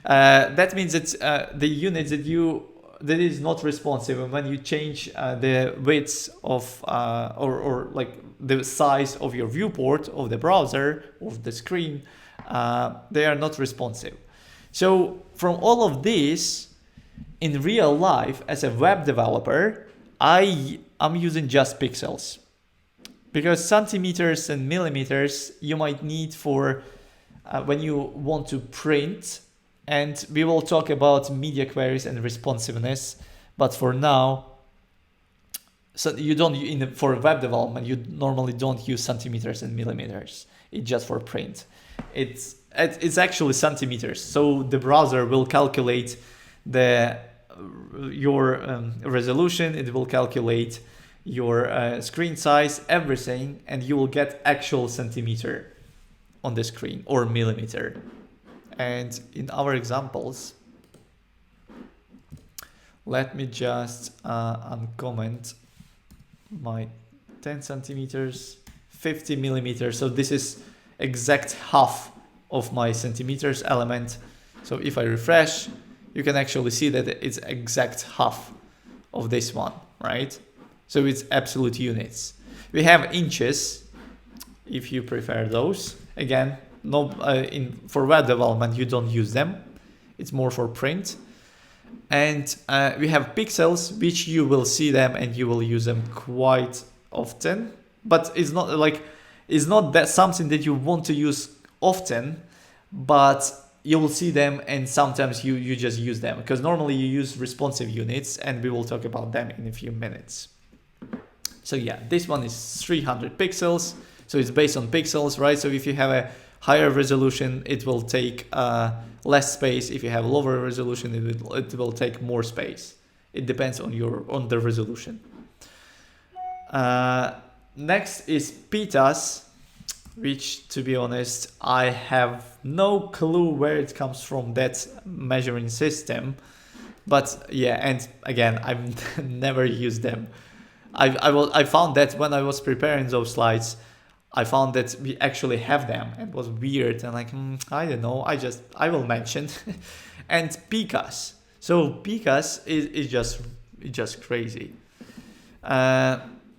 That means that the units that is not responsive, and when you change the width of or like the size of your viewport of the browser, of the screen, they are not responsive. So from all of this, in real life, as a web developer, I'm using just pixels, because centimeters and millimeters you might need for when you want to print, and we will talk about media queries and responsiveness. But for now, so you don't for web development you normally don't use centimeters and millimeters. It's just for print. It's actually centimeters. So the browser will calculate your resolution. It will calculate your screen size, everything, and you will get actual centimeter on the screen or millimeter. And in our examples, let me just uncomment my 10 centimeters, 50 millimeters. So this is exact half of my centimeters element. So if I refresh, you can actually see that it's exact half of this one, right? So it's absolute units. We have inches, if you prefer those. Again, no, for web development, you don't use them. It's more for print. And we have pixels, which you will see them and you will use them quite often. But it's not that something that you want to use often, but you will see them, and sometimes you just use them, because normally you use responsive units, and we will talk about them in a few minutes. So yeah, this one is 300 pixels. So it's based on pixels, right? So if you have a higher resolution, it will take less space. If you have lower resolution, it will take more space. It depends on the resolution. Next is pitas, which, to be honest, I have no clue where it comes from, that measuring system. But yeah, and again, I've never used them. I found that when I was preparing those slides, I found that we actually have them, and it was weird, and like, I don't know, I will mention. And picas. So picas is just crazy.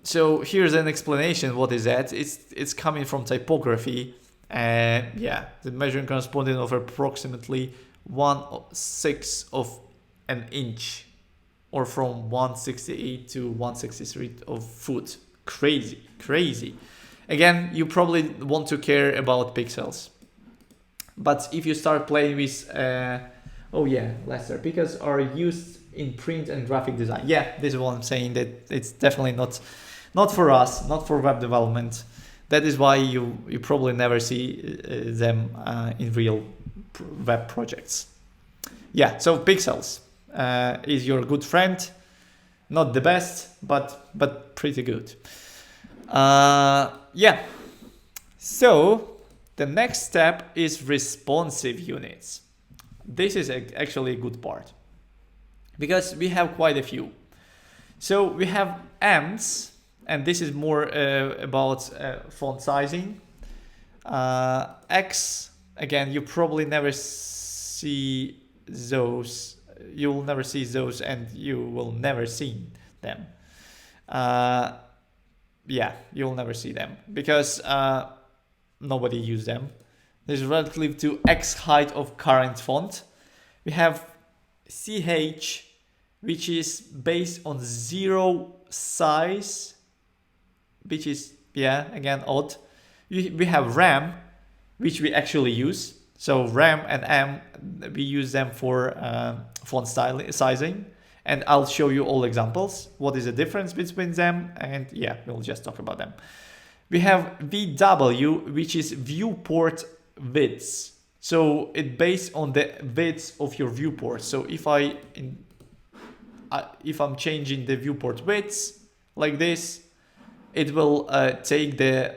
So here's an explanation. What is that? It's coming from typography. Yeah, the measuring corresponding of approximately 1/6 of an inch, or from 168 to 163 of foot. Crazy. Again, you probably want to care about pixels. But if you start playing with, oh yeah, Lester, picas are used in print and graphic design. Yeah, this is what I'm saying, that it's definitely not for us, not for web development. That is why you probably never see them in real web projects. Yeah, so pixels is your good friend. Not the best, but pretty good. Yeah, so the next step is responsive units. This is actually a good part, because we have quite a few. So we have amps, and this is more about font sizing. X, again, you probably never see those you will never see those, and you will never see them. Yeah, you'll never see them because nobody use them. This is relative to x height of current font. We have ch, which is based on 0 size, which is, yeah, again, odd. We have ram, which we actually use. So ram and m, we use them for font style sizing. And I'll show you all examples. What is the difference between them? And yeah, we'll just talk about them. We have VW, which is viewport widths. So it's based on the width of your viewport. So if I'm changing the viewport widths like this, it will take the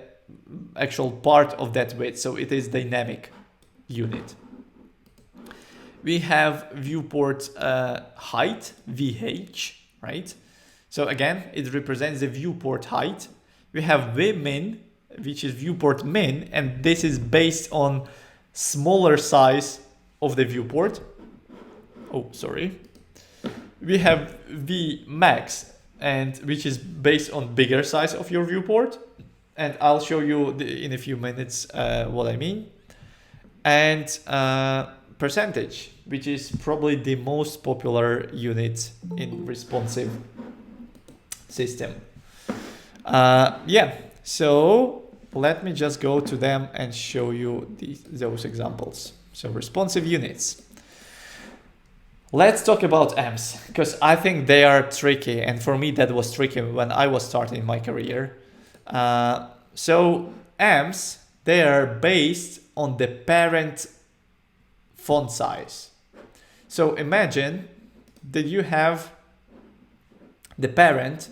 actual part of that width. So it is dynamic unit. We have viewport height, VH, right? So again, it represents the viewport height. We have vmin, which is viewport min, and this is based on smaller size of the viewport. Oh, sorry. We have vmax, and which is based on bigger size of your viewport. And I'll show you in a few minutes what I mean. And percentage, which is probably the most popular unit in responsive system. Yeah, so let me just go to them and show you those examples. So responsive units. Let's talk about AMPs, because I think they are tricky, and for me that was tricky when I was starting my career. So AMPs, they are based on the parent font size. So imagine that you have the parent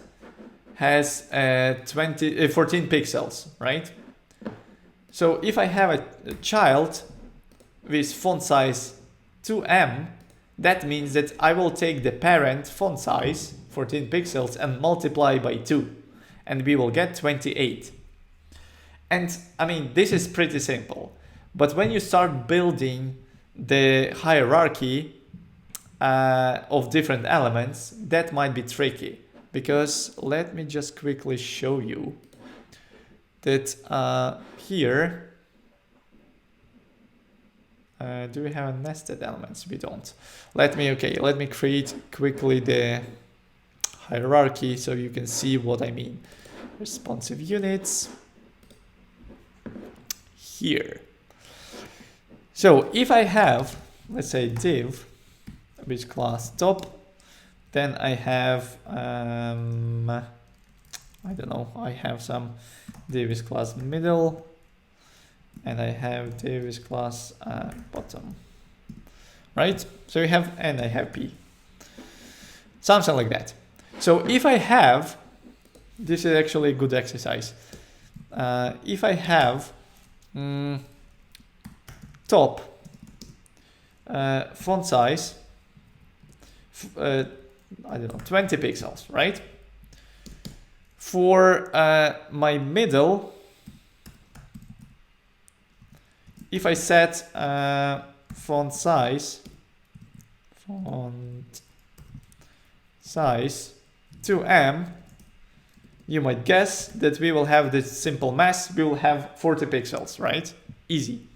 has 14 pixels, right? So if I have a child with font size 2M, that means that I will take the parent font size 14 pixels and multiply by 2, and we will get 28. And I mean, this is pretty simple, but when you start building the hierarchy of different elements, that might be tricky, because let me just quickly show you that here, do we have nested elements? We don't. Let me create quickly the hierarchy so you can see what I mean. Responsive units here. So if I have, let's say, div with class top, then I have, I don't know, I have some div with class middle, and I have div with class bottom, right? So you have, and I have p, something like that. So if I have, this is actually a good exercise. If I have top font size, I don't know, 20 pixels, right? For my middle, if I set font size to M, you might guess that we will have this simple mass, we will have 40 pixels, right? Easy.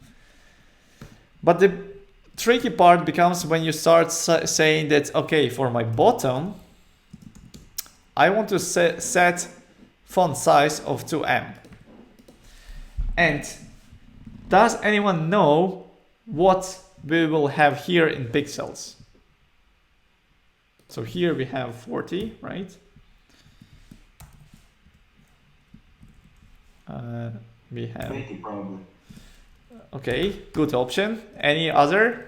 But the tricky part becomes when you start saying that, okay, for my bottom, I want to set font size of 2M. And does anyone know what we will have here in pixels? So here we have 40, right? We have 20 probably. Okay, good option. Any other?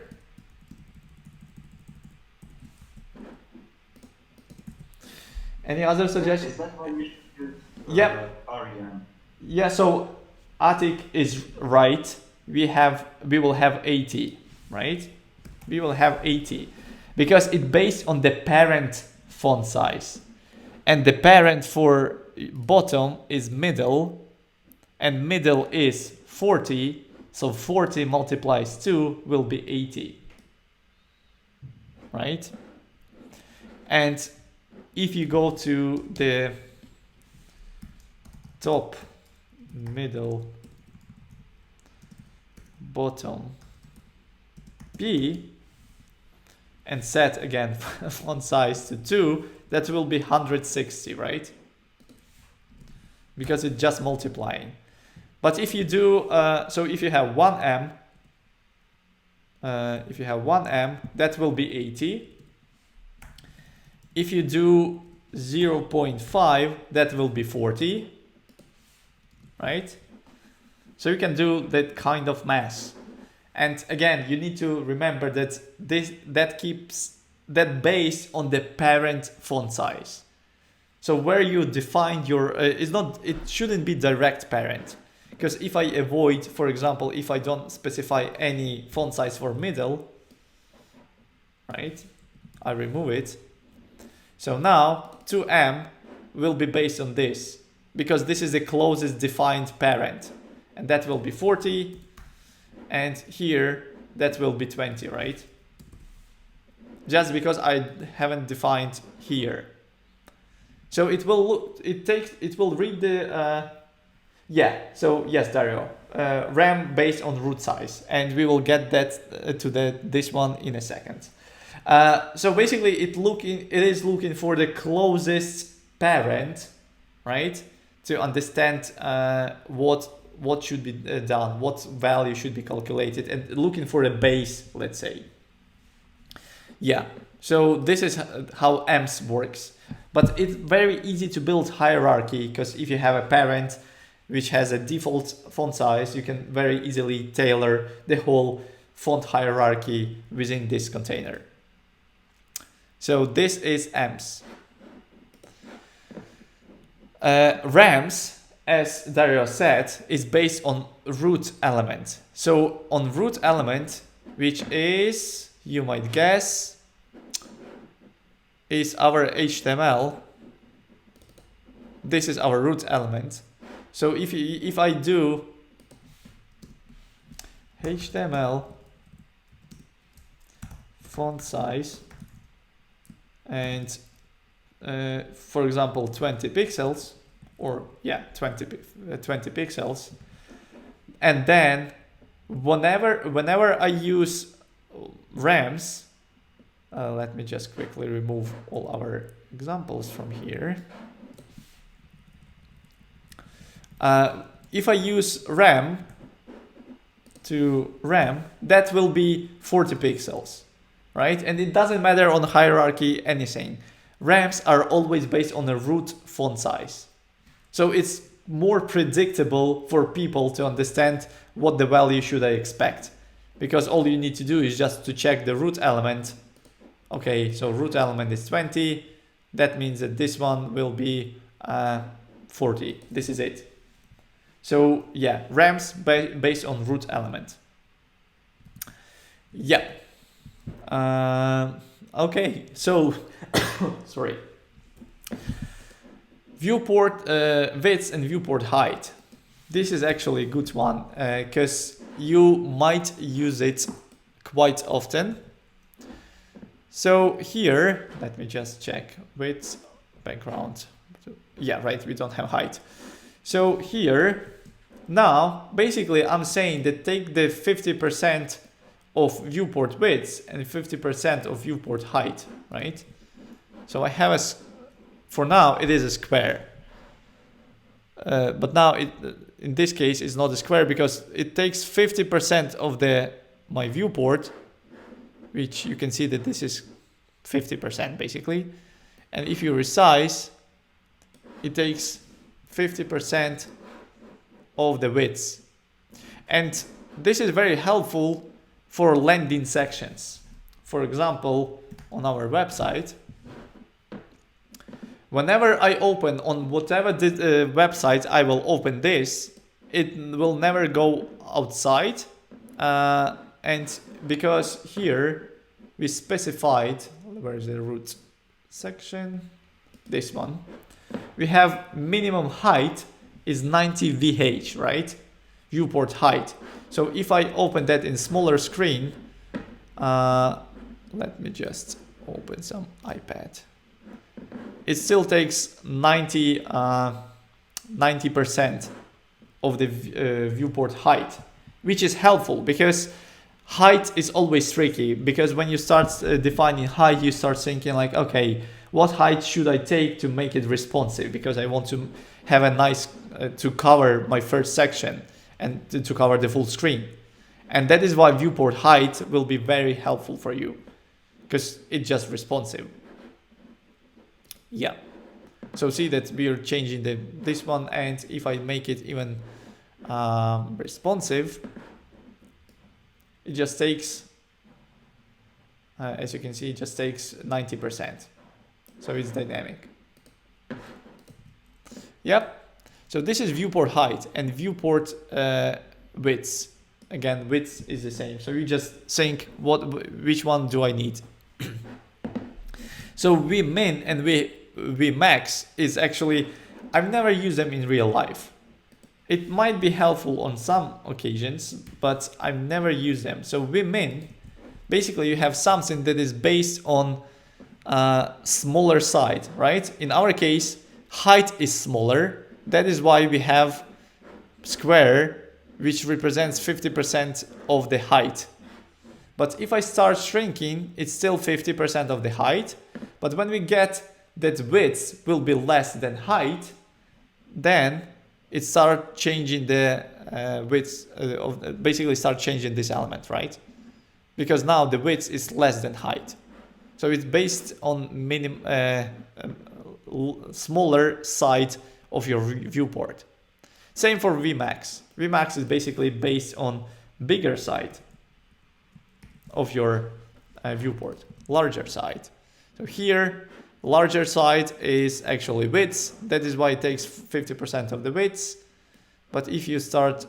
Any other suggestions? Is that why we should use REM? Yeah, so Atik is right. We will have 80, right? We will have 80 because it's based on the parent font size, and the parent for bottom is middle, and middle is 40. So 40 multiplies 2 will be 80. right? And if you go to the top, middle, bottom, B, and set again font size to 2, that will be 160, right? Because it's just multiplying. But if you do, so if you have 1M, that will be 80. If you do 0.5, that will be 40, right? So you can do that kind of math. And again, you need to remember that that keeps that based on the parent font size. So where you define your, it shouldn't be direct parent. Because if I avoid, for example, if I don't specify any font size for middle, right? I remove it. So now 2M will be based on this, because this is the closest defined parent. And that will be 40. And here that will be 20, right? Just because I haven't defined here. So it will read the so yes, Dario, RAM based on root size, and we will get that to this one in a second. So basically it is looking for the closest parent, right? To understand what should be done, what value should be calculated, and looking for a base, let's say. Yeah, so this is how EMS works. But it's very easy to build hierarchy, because if you have a parent which has a default font size, you can very easily tailor the whole font hierarchy within this container. So this is EMS. RAMs, as Dario said, is based on root element. So on root element, which is, you might guess, is our HTML. This is our root element. So if I do HTML font size and for example 20 pixels, or 20 pixels, and then whenever I use RAMs, let me just quickly remove all our examples from here. If I use RAM to RAM, that will be 40 pixels, right? And it doesn't matter on hierarchy, anything. RAMs are always based on a root font size. So it's more predictable for people to understand what the value should I expect. Because all you need to do is just to check the root element. Okay, so root element is 20. That means that this one will be 40. This is it. So yeah, RAMs based on root element. Yeah. Okay, so sorry. Viewport width and viewport height. This is actually a good one because you might use it quite often. So here, let me just check width, background. Yeah, right, we don't have height. So here, now, basically I'm saying that take the 50% of viewport width and 50% of viewport height, right? So I have for now it is a square. But now in this case it's not a square because it takes 50% of my viewport, which you can see that this is 50% basically. And if you resize, it takes 50% of the width. And this is very helpful for landing sections. For example, on our website, whenever I open on whatever website I will open this, it will never go outside. And because here we specified, where is the root section? This one. We have minimum height is 90 VH, right? Viewport height. So if I open that in smaller screen, Let me just open some iPad. It still takes 90% of the viewport height, which is helpful because height is always tricky, because when you start defining height, you start thinking like, okay, what height should I take to make it responsive? Because I want to have a nice, to cover my first section and to cover the full screen. And that is why viewport height will be very helpful for you, because it's just responsive. Yeah. So see that we are changing this one, and if I make it even responsive, it just takes, as you can see, it just takes 90%. So it's dynamic. Yep. So this is viewport height and viewport width. Again, width is the same. So you just think, which one do I need? So vmin and vmax is actually, I've never used them in real life. It might be helpful on some occasions, but I've never used them. So vmin, basically you have something that is based on smaller side, right? In our case, height is smaller. That is why we have square, which represents 50% of the height. But if I start shrinking, it's still 50% of the height. But when we get that width will be less than height, then it starts changing the width, basically start changing this element, right? Because now the width is less than height. So it's based on smaller side of your viewport. Same for Vmax. Vmax is basically based on bigger side of your viewport, larger side. So here, larger side is actually width. That is why it takes 50% of the width. But if you start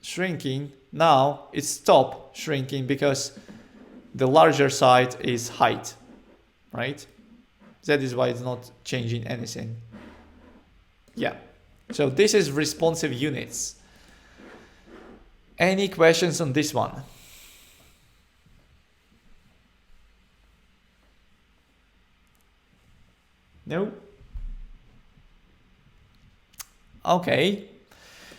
shrinking, now it stops shrinking because the larger side is height, right? That is why it's not changing anything. Yeah. So this is responsive units. Any questions on this one? No? Okay.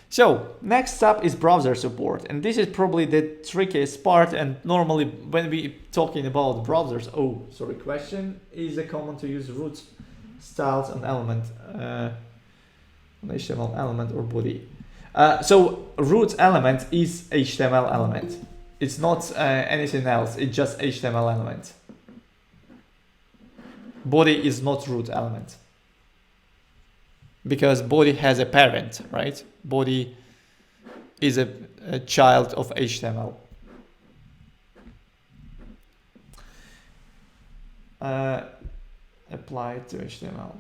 So next up is browser support, and this is probably the trickiest part. And normally when we talking about browsers, question, is it common to use root styles and element, HTML element or body? So root element is HTML element. It's not anything else. It's just HTML element. Body is not root element, because body has a parent, right? Body is a child of HTML. Applied to HTML.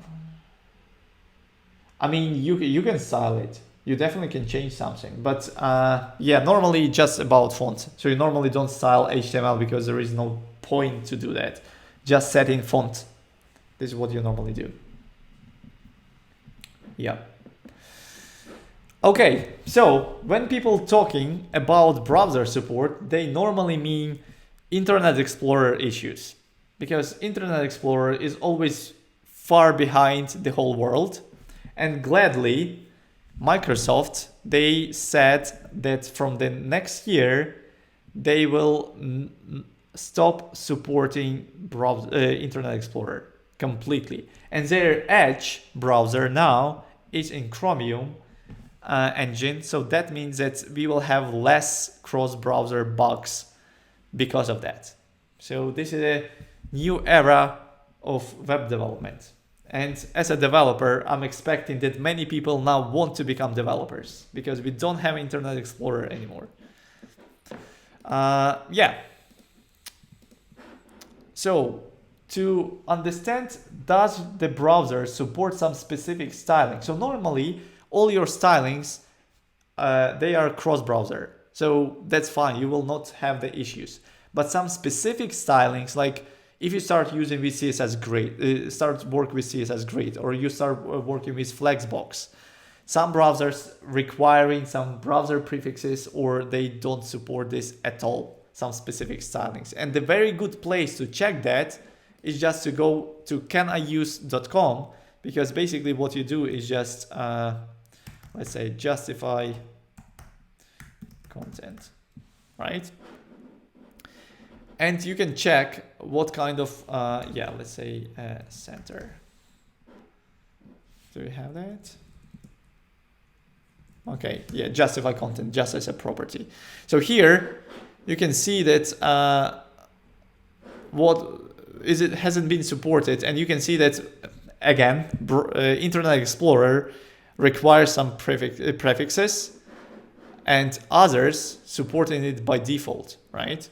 I mean, you can style it. You definitely can change something, but yeah, normally just about font. So you normally don't style HTML because there is no point to do that. Just set in font. This is what you normally do. Yeah. Okay, so when people talking about browser support, they normally mean Internet Explorer issues, because Internet Explorer is always far behind the whole world. And gladly, Microsoft, they said that from the next year, they will stop supporting Internet Explorer completely. And their Edge browser now is in Chromium engine. So that means that we will have less cross-browser bugs because of that. So this is a new era of web development. And as a developer, I'm expecting that many people now want to become developers because we don't have Internet Explorer anymore. Yeah. So to understand, does the browser support some specific styling? So normally all your stylings, they are cross-browser. So that's fine. You will not have the issues. But some specific stylings, like if you start using with CSS Grid, start work with CSS Grid, or you start working with Flexbox, some browsers requiring some browser prefixes, or they don't support this at all. some specific stylings. And the very good place to check that is just to go to caniuse.com, because basically what you do is just, let's say, justify content, right? And you can check what kind of, yeah, let's say center. Do we have that? Okay, yeah, justify content just as a property. So here you can see that it hasn't been supported, and you can see that again, Internet Explorer requires some prefixes, and others supporting it by default, right?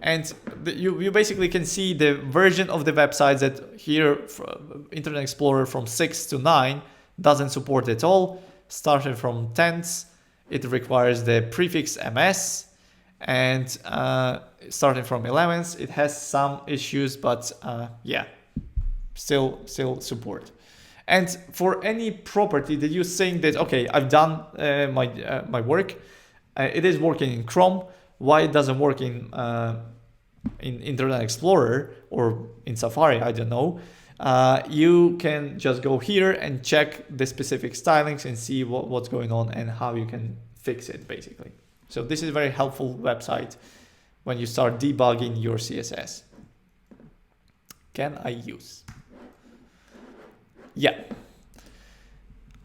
And you basically can see the version of the websites that here Internet Explorer from 6 to 9 doesn't support at all. Starting from 10s, it requires the prefix ms, and starting from 11s, it has some issues, but yeah, still support. And for any property that you think that, okay, I've done my work, it is working in Chrome, why it doesn't work in Internet Explorer or in Safari, I don't know. You can just go here and check the specific stylings and see what's going on and how you can fix it, basically. So this is a very helpful website when you start debugging your CSS. Can I use? Yeah.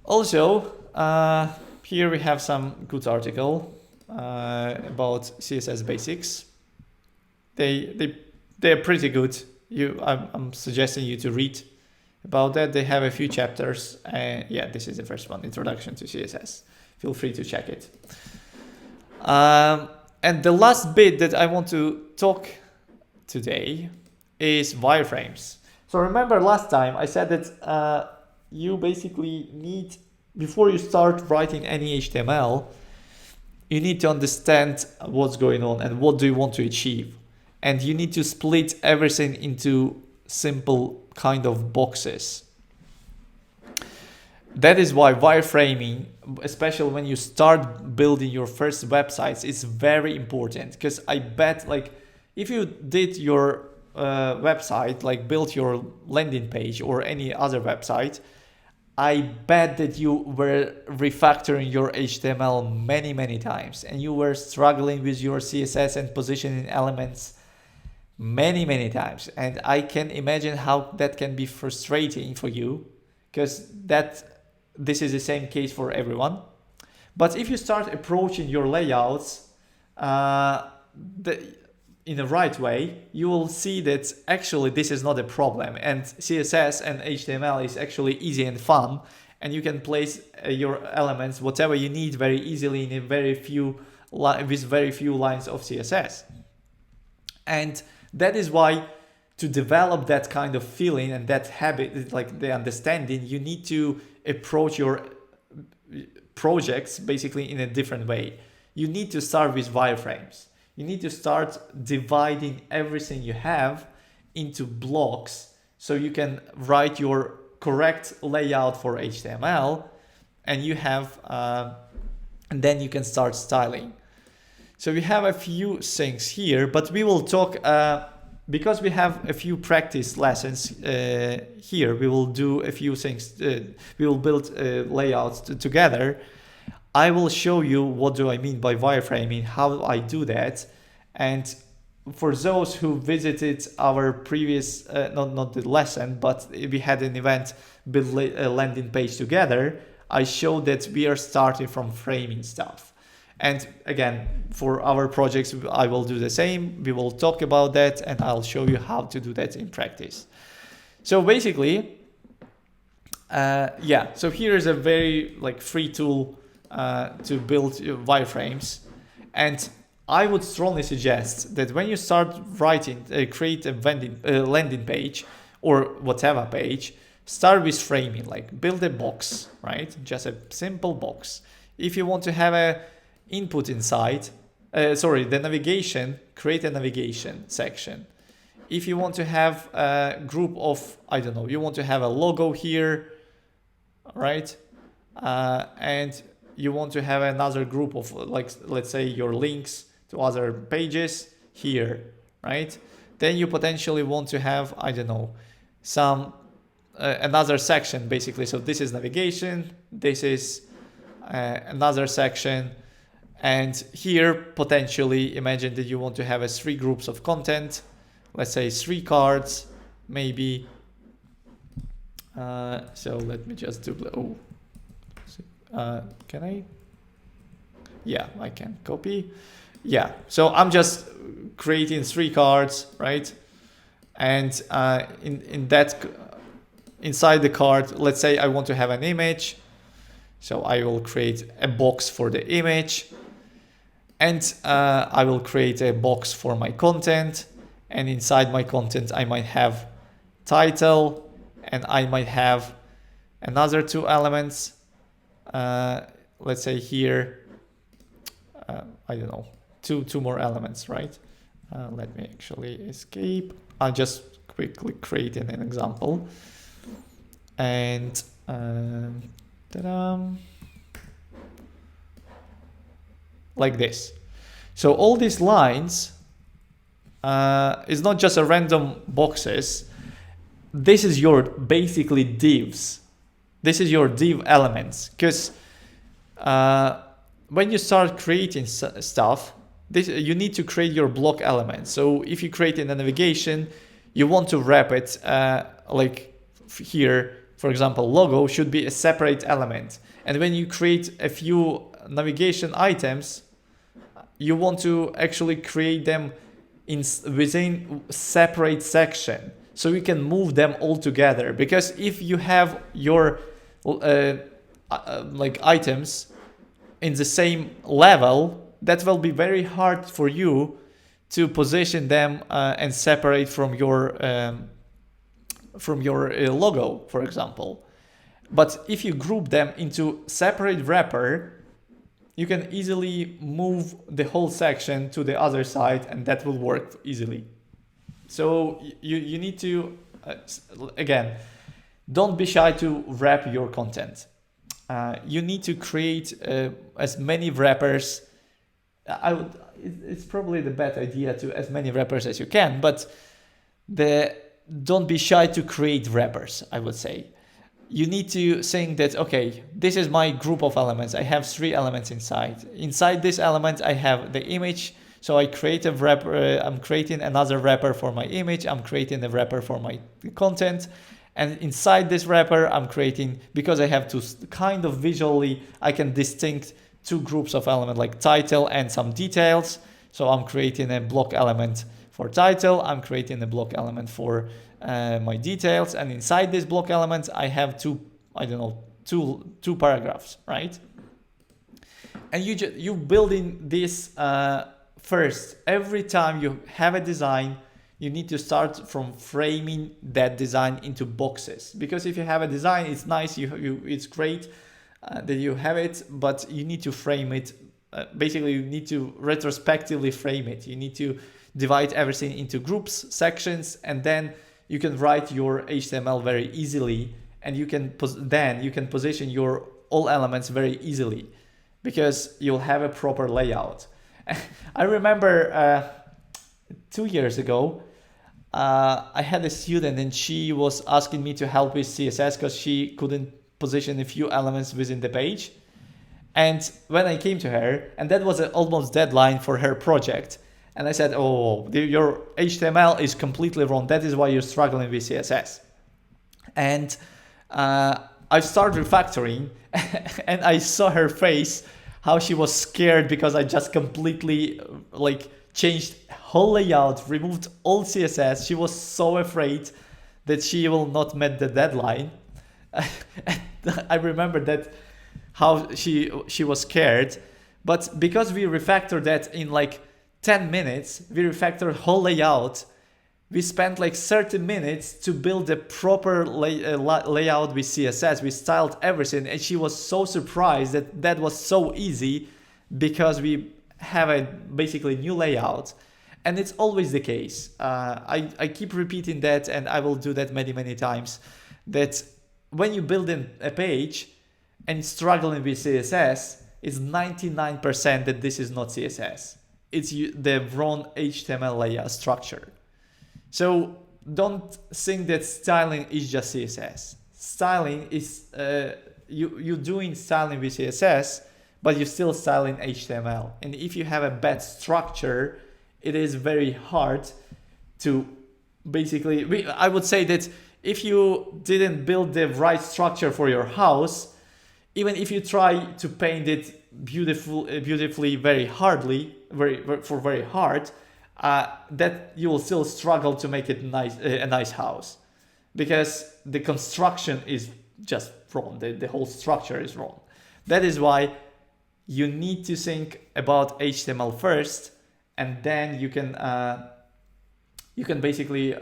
Also, here we have some good article about CSS basics. They're pretty good. I'm suggesting you to read about that. They have a few chapters. Yeah, this is the first one, Introduction to CSS. Feel free to check it. And the last bit that I want to talk today is wireframes. So remember last time I said that you basically need, before you start writing any HTML, you need to understand what's going on and what do you want to achieve. And you need to split everything into simple kind of boxes. That is why wireframing, especially when you start building your first websites, is very important. Because I bet, like, if you did your website, like built your landing page or any other website, I bet that you were refactoring your HTML many times, and you were struggling with your CSS and positioning elements many times. And I can imagine how that can be frustrating for you, because this is the same case for everyone. But if you start approaching your layouts in the right way, you will see that actually this is not a problem, and CSS and HTML is actually easy and fun, and you can place your elements, whatever you need, very easily in with very few lines of CSS. And that is why, to develop that kind of feeling and that habit, like the understanding, you need to approach your projects basically in a different way. You need to start with wireframes. You need to start dividing everything you have into blocks so you can write your correct layout for HTML, and you have, and then you can start styling. So we have a few things here, but we will talk, because we have a few practice lessons here, we will do a few things, we will build layouts together. I will show you what do I mean by wireframing, how I do that. And for those who visited our previous, not the lesson, but we had an event, build a landing page together, I showed that we are starting from framing stuff. And again, for our projects, I will do the same. We will talk about that, and I'll show you how to do that in practice. So basically, yeah, so here is a very free tool to build wireframes. And I would strongly suggest that when you start writing, create a landing page or whatever page, start with framing, like build a box, right? Just a simple box. If you want to have a input inside, the navigation, create a navigation section. If you want to have a group of, I don't know, you want to have a logo here, right? And you want to have another group of, let's say, your links to other pages here, right? Then you potentially want to have, I don't know, some another section basically. So this is navigation, this is another section, and here potentially imagine that you want to have 3 groups of content, let's say 3 cards maybe. So let me just do, can I? Yeah, I can copy. Yeah, so I'm just creating 3 cards, right? And in that, inside the card, let's say I want to have an image. So I will create a box for the image, and I will create a box for my content. And inside my content, I might have title, and I might have another 2 elements. Let's say here, I don't know, two more elements, right? Let me actually escape. I'll just quickly create an example. And ta-da, like this. So all these lines is not just a random boxes. This is your basically divs. This is your div elements, because when you start creating stuff, you need to create your block elements. So if you create in the navigation, you want to wrap it like here, for example, logo should be a separate element. And when you create a few navigation items, you want to actually create them within separate section, so you can move them all together. Because if you have your like items in the same level, that will be very hard for you to position them and separate from your logo, for example. But if you group them into separate wrapper, you can easily move the whole section to the other side, and that will work easily. So you need to, again, don't be shy to wrap your content. You need to create as many wrappers. It's probably the best idea to as many wrappers as you can, but don't be shy to create wrappers, I would say. You need to think that, okay, this is my group of elements. I have 3 elements inside. Inside this element, I have the image. So I create a wrapper. I'm creating another wrapper for my image. I'm creating a wrapper for my content. And inside this wrapper, I'm creating, because I have to kind of visually, I can distinct 2 groups of elements like title and some details. So I'm creating a block element for title. I'm creating a block element for my details, and inside this block element I have two paragraphs, right? And you building this first. Every time you have a design, you need to start from framing that design into boxes, because if you have a design, it's nice, it's great that you have it, but you need to frame it. Basically, you need to retrospectively frame it. You need to divide everything into groups, sections, and then you can write your HTML very easily, and you can position your all elements very easily, because you'll have a proper layout. I remember 2 years ago, I had a student, and she was asking me to help with CSS because she couldn't position a few elements within the page. And when I came to her, and that was an almost deadline for her project, and I said, oh, your HTML is completely wrong. That is why you're struggling with CSS. And I started refactoring, and I saw her face, how she was scared because I just completely changed whole layout, removed all CSS. She was so afraid that she will not meet the deadline. I remember that, how she was scared. But because we refactored that in 10 minutes, we refactored whole layout. We spent 30 minutes to build a proper layout with CSS. We styled everything, and she was so surprised that was so easy, because we have a basically new layout. And it's always the case. I keep repeating that, and I will do that many times, that when you build a page and struggling with CSS, it's 99% that this is not CSS. it's the wrong HTML layout structure. So don't think that styling is just CSS. Styling is you're doing styling with CSS, but you're still styling HTML. And if you have a bad structure, it is very hard to basically, I would say that if you didn't build the right structure for your house, even if you try to paint it beautifully, very hardly, very hard, that you will still struggle to make it nice, a nice house, because the construction is just wrong. The whole structure is wrong. That is why you need to think about HTML first, and then you can basically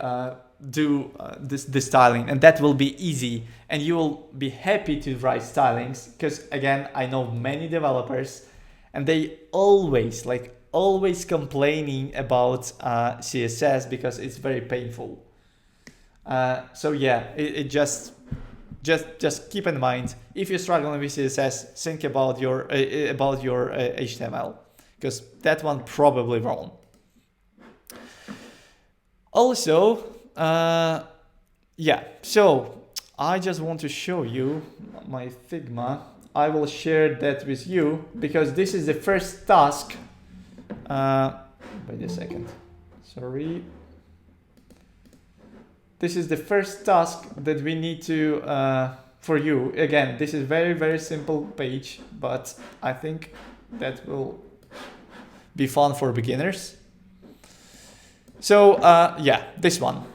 do this styling, and that will be easy, and you will be happy to write stylings, because again, I know many developers and they always complaining about CSS because it's very painful. So yeah, it just keep in mind, if you're struggling with CSS, think about your HTML, because that one probably wrong. Also, yeah, so I just want to show you my Figma. I will share that with you because this is the first task. Wait a second, sorry. This is the first task that we need to, for you. Again, this is very simple page, but I think that will be fun for beginners. So yeah, this one.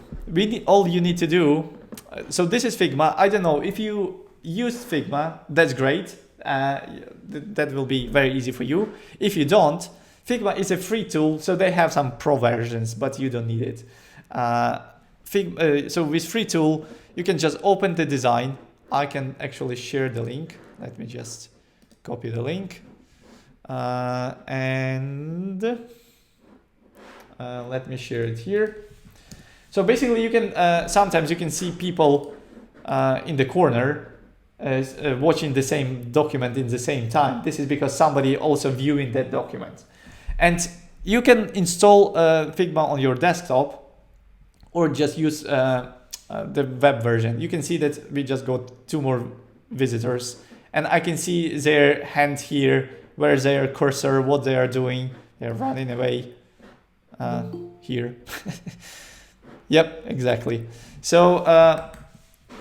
All you need to do. So this is Figma. I don't know if you use Figma. That's great. That will be very easy for you. If you don't, Figma is a free tool, so they have some pro versions, but you don't need it. So with free tool, you can just open the design. I can actually share the link. Let me just copy the link and. Let me share it here. So basically you can, sometimes you can see people in the corner watching the same document in the same time. This is because somebody also viewing that document. And you can install Figma on your desktop or just use the web version. You can see that we just got 2 more visitors, and I can see their hand here, where's their cursor, what they are doing. They're running away. Here. Yep, exactly. So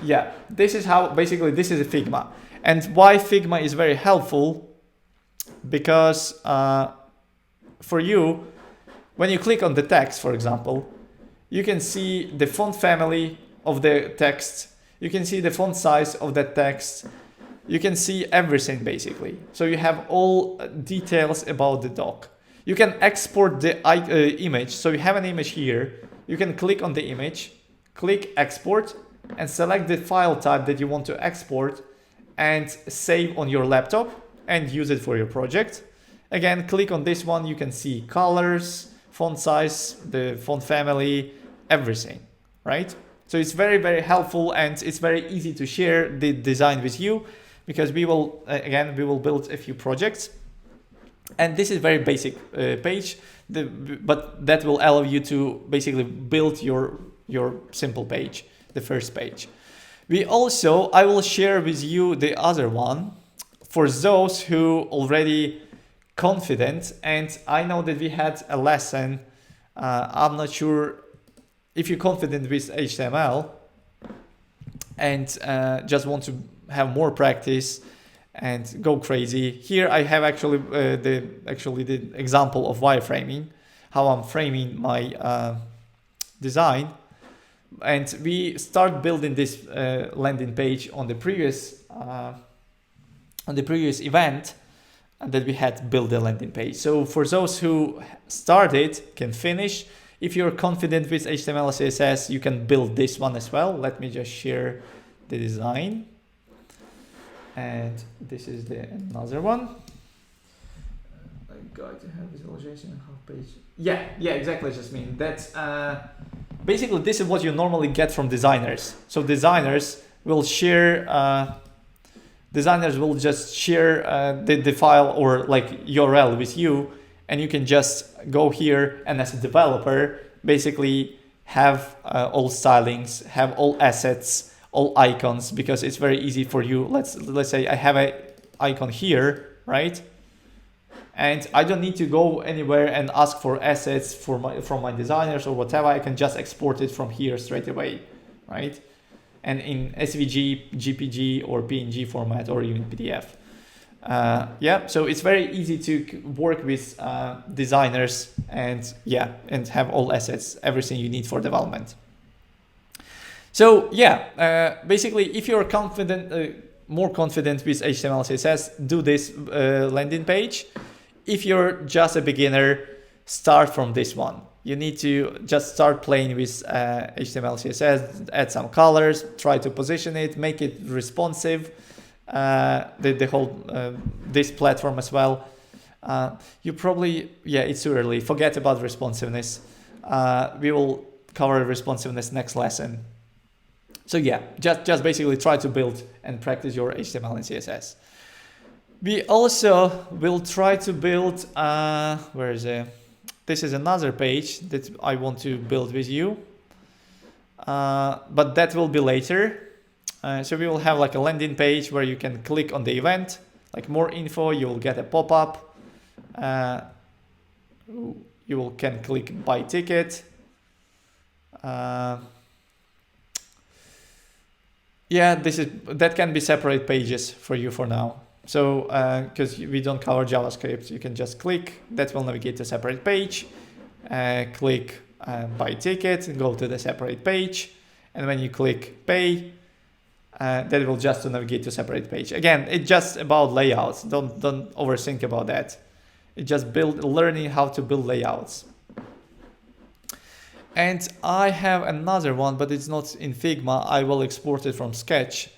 yeah, this is how basically this is a Figma, and why Figma is very helpful, because for you, when you click on the text, for example, you can see the font family of the text, you can see the font size of that text, you can see everything basically. So you have all details about the doc. You can export the image. So you have an image here. You can click on the image, click export, and select the file type that you want to export and save on your laptop and use it for your project. Again, click on this one. You can see colors, font size, the font family, everything, right? So it's very helpful, and it's very easy to share the design with you, because we will, again, we will build a few projects. And this is very basic page, but that will allow you to basically build your simple page, the first page. I will share with you the other one for those who already confident. And I know that we had a lesson. I'm not sure if you're confident with HTML and just want to have more practice and go crazy. Here I have actually the example of wireframing, how I'm framing my design, and we start building this landing page on the previous event, and that we had built the landing page. So for those who started, can finish. If you're confident with HTML, CSS, you can build this one as well. Let me just share the design. And this is another one. I'm going to have visualization and half page. Yeah, exactly, Jasmine. That's basically this is what you normally get from designers. So designers will share. Designers will just share the file or like URL with you, and you can just go here and as a developer basically have all stylings, have all assets, all icons, because it's very easy for you. Let's say I have a icon here, right? And I don't need to go anywhere and ask for assets from my designers or whatever. I can just export it from here straight away, right? And in SVG, GPG, or PNG format, or even PDF. Yeah, so it's very easy to work with designers and have all assets, everything you need for development. So yeah, basically, if you're confident, more confident with HTML, CSS, do this landing page. If you're just a beginner, start from this one. You need to just start playing with HTML, CSS, add some colors, try to position it, make it responsive. The whole this platform as well. You probably, it's too early. Forget about responsiveness. We will cover responsiveness next lesson. So yeah, just basically try to build and practice your HTML and CSS. We also will try to build, where is it? This is another page that I want to build with you, but that will be later. So we will have like a landing page where you can click on the event, like more info, you will get a pop-up. You can click buy ticket. Yeah, that can be separate pages for you for now. So because we don't cover JavaScript, you can just click, that will navigate to a separate page. Click buy ticket and go to the separate page. And when you click pay, that will just navigate to a separate page. Again, it's just about layouts. Don't overthink about that. It's just learning how to build layouts. And I have another one, but it's not in Figma. I will export it from Sketch.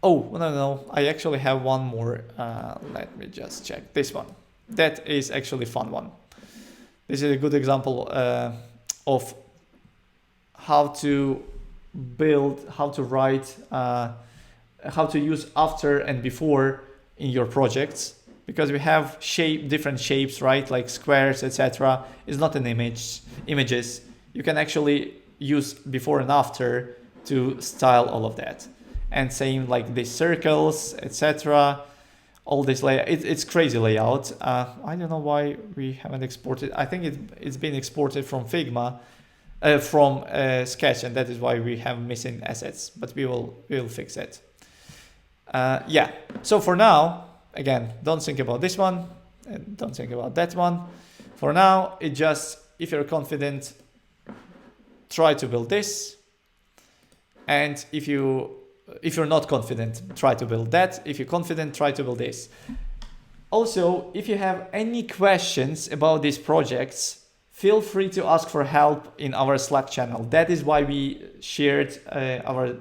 Oh, no, I actually have one more. Let me just check this one. That is actually a fun one. This is a good example of how to build, how to write, how to use after and before in your projects, because we have different shapes, right? Like squares, etc. It's not an images. You can actually use before and after to style all of that. And same like these circles, etc. All this layout, it's crazy layout. I don't know why we haven't exported. I think it's been exported from Figma, from Sketch, and that is why we have missing assets. But we will fix it. Yeah. So for now, again, don't think about this one, and don't think about that one. For now, it just, if you're confident, try to build this, and if you're not confident, try to build that. If you're confident, try to build this. Also, if you have any questions about these projects, feel free to ask for help in our Slack channel. That is why we shared our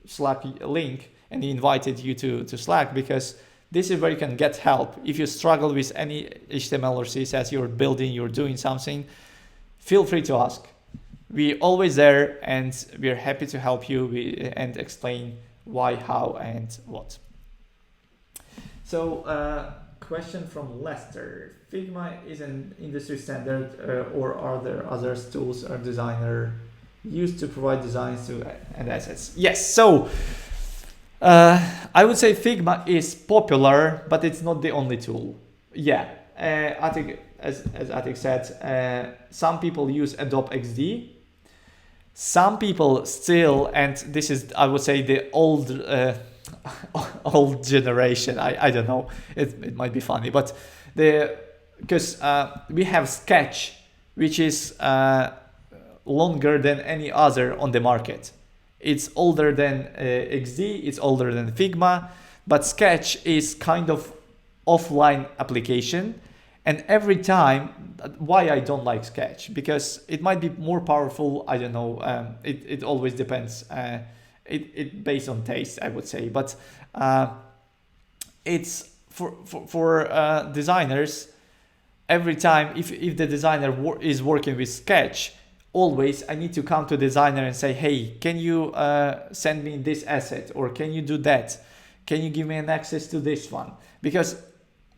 Slack link and invited you to Slack, because this is where you can get help. If you struggle with any HTML or CSS you're building, you're doing something, feel free to ask. We're always there, and we're happy to help you and explain why, how, and what. So, question from Lester. Figma is an industry standard, or are there other tools or designer used to provide designs and assets? Yes, so I would say Figma is popular, but it's not the only tool. Yeah, Atik, as Atik said, some people use Adobe XD. Some people still, and this is, I would say, the old generation. I don't know. It might be funny, but because we have Sketch, which is longer than any other on the market. It's older than XD. It's older than Figma, but Sketch is kind of offline application. And every time, why I don't like Sketch, because it might be more powerful. I don't know. It always depends. It based on taste, I would say. But it's for designers. Every time, if the designer is working with Sketch, always I need to come to the designer and say, hey, can you send me this asset, or can you do that? Can you give me an access to this one? Because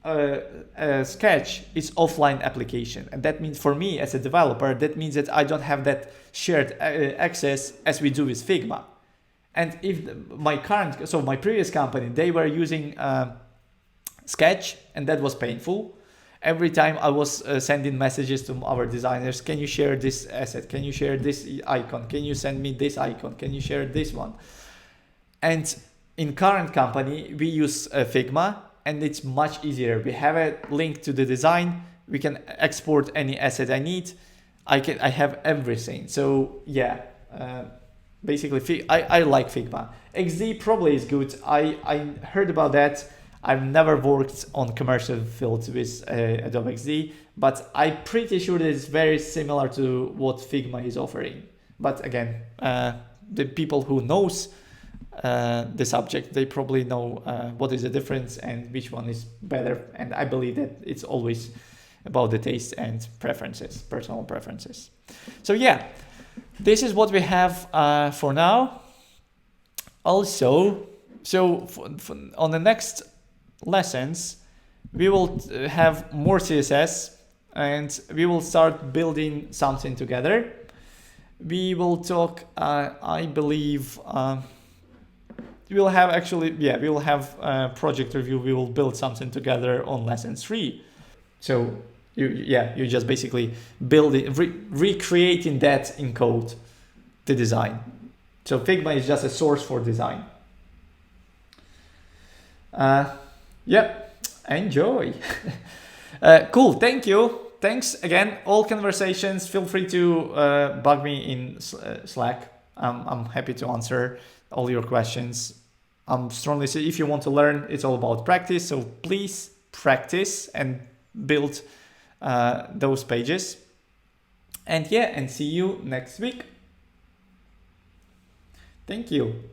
Sketch is offline application, and that means for me as a developer, that means that I don't have that shared access as we do with Figma. And if my previous company, they were using Sketch, and that was painful. Every time I was sending messages to our designers, can you share this asset? Can you share this icon? Can you send me this icon? Can you share this one? And in current company, we use Figma, and it's much easier. We have a link to the design. We can export any asset I need. I have everything. So yeah, basically I like Figma. XD probably is good. I heard about that. I've never worked on commercial fields with Adobe XD, but I'm pretty sure that it's very similar to what Figma is offering. But again, the people who knows the subject, they probably know what is the difference and which one is better. And I believe that it's always about the taste and preferences, personal preferences. So yeah, this is what we have for now. Also, so on the next lessons, we will have more CSS and we will start building something together. We will talk, I believe, we will have project review. We will build something together on lesson 3. So you just basically building, recreating that in code, the design. So Figma is just a source for design. Enjoy. Cool, thank you. Thanks again. All conversations, feel free to bug me in Slack. I'm happy to answer all your questions. I'm strongly say if you want to learn, it's all about practice. So please practice and build those pages. And yeah, and see you next week. Thank you.